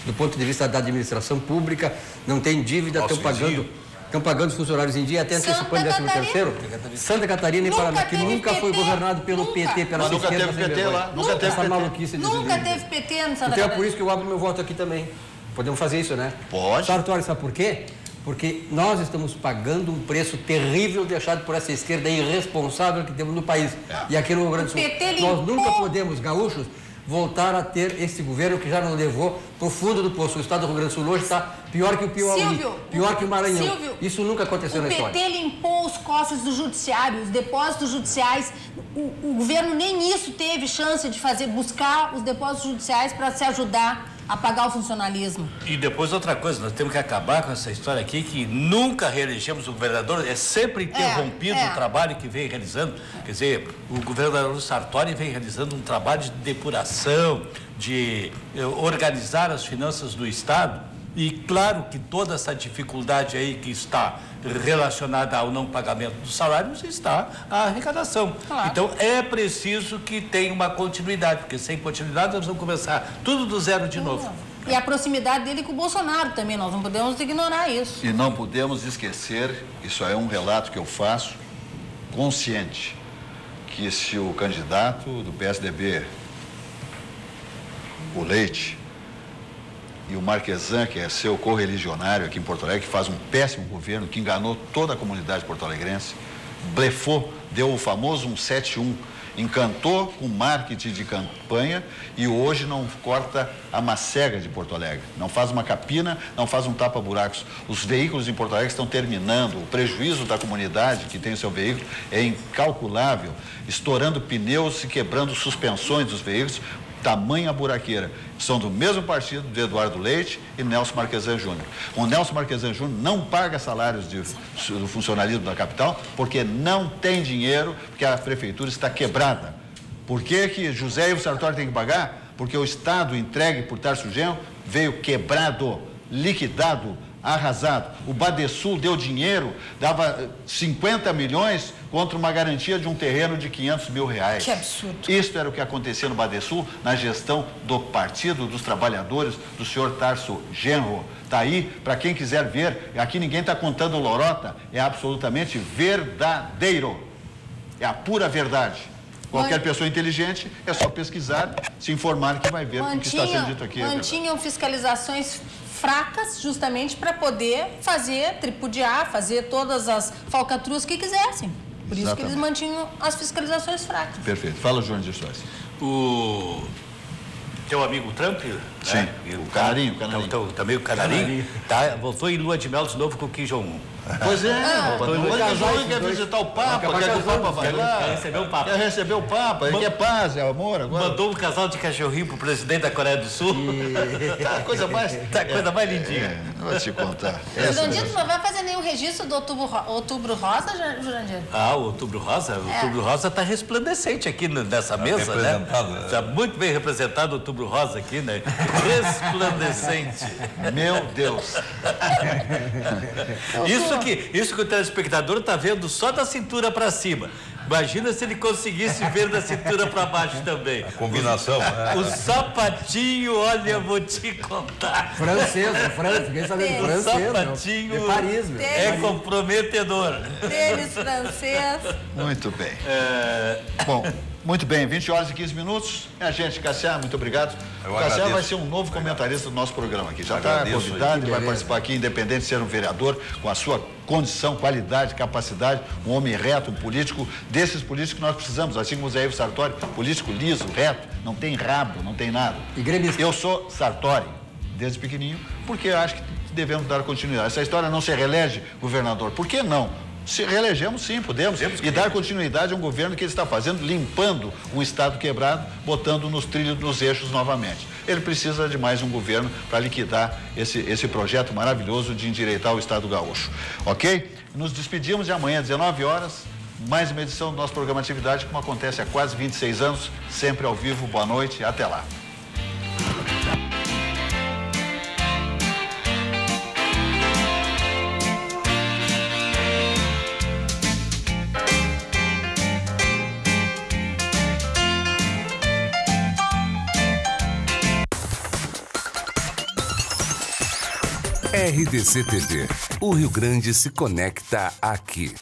Do ponto de vista da administração pública, não tem dívida, estão pagando os funcionários em dia, até antecipando 13º. Santa Catarina e Paraná, que nunca foi governado pelo PT, pela nunca teve PT lá, nunca teve PT. Maluquice Nunca teve PT no Santa Catarina. Então é por isso que eu abro meu voto aqui também. Podemos fazer isso, né? Pode. Sartori, sabe por quê? Porque nós estamos pagando um preço terrível deixado por essa esquerda irresponsável que temos no país. E aqui no Rio Grande do Sul, nós nunca podemos, gaúchos, voltar a ter esse governo que já nos levou para o fundo do poço. O estado do Rio Grande do Sul hoje está pior que o Piauí, pior que o Maranhão. Silvio, isso nunca aconteceu na história. O PT limpou os cofres do judiciário, os depósitos judiciais. O governo nem isso teve chance de fazer, buscar os depósitos judiciais para se ajudar a pagar o funcionalismo. E depois outra coisa, nós temos que acabar com essa história aqui que nunca reelegemos o governador, é sempre interrompido o trabalho que vem realizando. Quer dizer, o governador Sartori vem realizando um trabalho de depuração, de organizar as finanças do Estado. E claro que toda essa dificuldade aí que está relacionada ao não pagamento dos salários está a arrecadação. Claro. Então é preciso que tenha uma continuidade, porque sem continuidade nós vamos começar tudo do zero de novo. E a proximidade dele com o Bolsonaro também, nós não podemos ignorar isso. E não podemos esquecer, isso é um relato que eu faço, consciente, que se o candidato do PSDB, o Leite, e o Marquesan, que é seu correligionário aqui em Porto Alegre, que faz um péssimo governo, que enganou toda a comunidade porto-alegrense, blefou, deu o famoso 171, encantou com marketing de campanha e hoje não corta a macega de Porto Alegre, não faz uma capina, não faz um tapa-buracos. Os veículos em Porto Alegre estão terminando, o prejuízo da comunidade que tem o seu veículo é incalculável, estourando pneus e quebrando suspensões dos veículos, tamanha buraqueira. São do mesmo partido de Eduardo Leite e Nelson Marquesan Júnior. O Nelson Marquesan Júnior não paga salários do funcionalismo da capital porque não tem dinheiro, porque a prefeitura está quebrada. Por que José Ivo Sartori tem que pagar? Porque o Estado entregue por Tarso Genro veio quebrado, liquidado, arrasado. O Badesul deu dinheiro, dava 50 milhões contra uma garantia de um terreno de 500 mil reais. Que absurdo. Isso era o que acontecia no Badesul na gestão do Partido dos Trabalhadores do senhor Tarso Genro. Está aí, para quem quiser ver, aqui ninguém está contando lorota, é absolutamente verdadeiro. É a pura verdade. Qualquer pessoa inteligente é só pesquisar, se informar que vai ver o que está sendo dito aqui. Mantinham fiscalizações fracas, justamente para poder tripudiar, fazer todas as falcatruas que quisessem. Por isso que eles mantinham as fiscalizações fracas. Perfeito. Fala, João de Soares. O teu amigo Trump, sim, né? O Canarinho. Também o Canarinho, tá, voltou em lua de mel de novo com o Kim Jong-un. Pois é, ele quer visitar o Papa, quer que o Papa vai lá. Quer receber o Papa. Quer receber o Papa, ele quer paz, é amor agora. Mandou um casal de cachorrinho pro presidente da Coreia do Sul. Tá a coisa mais... coisa mais lindinha. Não vou te contar. Jurandir, tu não vai fazer nenhum registro do Outubro Rosa, Jurandir? O Outubro Rosa? O Outubro Rosa tá resplandecente aqui nessa mesa, né? Tá muito bem representado o Outubro Rosa aqui, né? Resplandecente. Meu Deus. Isso que o telespectador está vendo só da cintura para cima. Imagina se ele conseguisse ver da cintura para baixo também. A combinação. O sapatinho, olha, vou te contar. Francês, fiquei sabendo, francês. O sapatinho de Paris, meu. É comprometedor. Tênis francês. Muito bem. Bom, muito bem, 20 horas e 15 minutos. Minha gente, Cassiar, muito obrigado. O Cassiar vai ser um novo comentarista do nosso programa aqui. Já está convidado e vai participar aqui, independente de ser um vereador, com a sua condição, qualidade, capacidade, um homem reto, um político, desses políticos que nós precisamos, assim como o Zé Ivo Sartori, político liso, reto, não tem rabo, não tem nada. E gremista. Eu sou Sartori, desde pequenininho, porque eu acho que devemos dar continuidade. Essa história não se reelege, governador, por que não? Se reelegemos, sim, podemos. E dar continuidade a um governo que ele está fazendo, limpando um Estado quebrado, botando nos trilhos, nos eixos novamente. Ele precisa de mais um governo para liquidar esse projeto maravilhoso de endireitar o Estado gaúcho. Ok? Nos despedimos de amanhã, às 19 horas, mais uma edição do nosso programa Atividade, como acontece há quase 26 anos, sempre ao vivo. Boa noite e até lá. RDC TV. O Rio Grande se conecta aqui.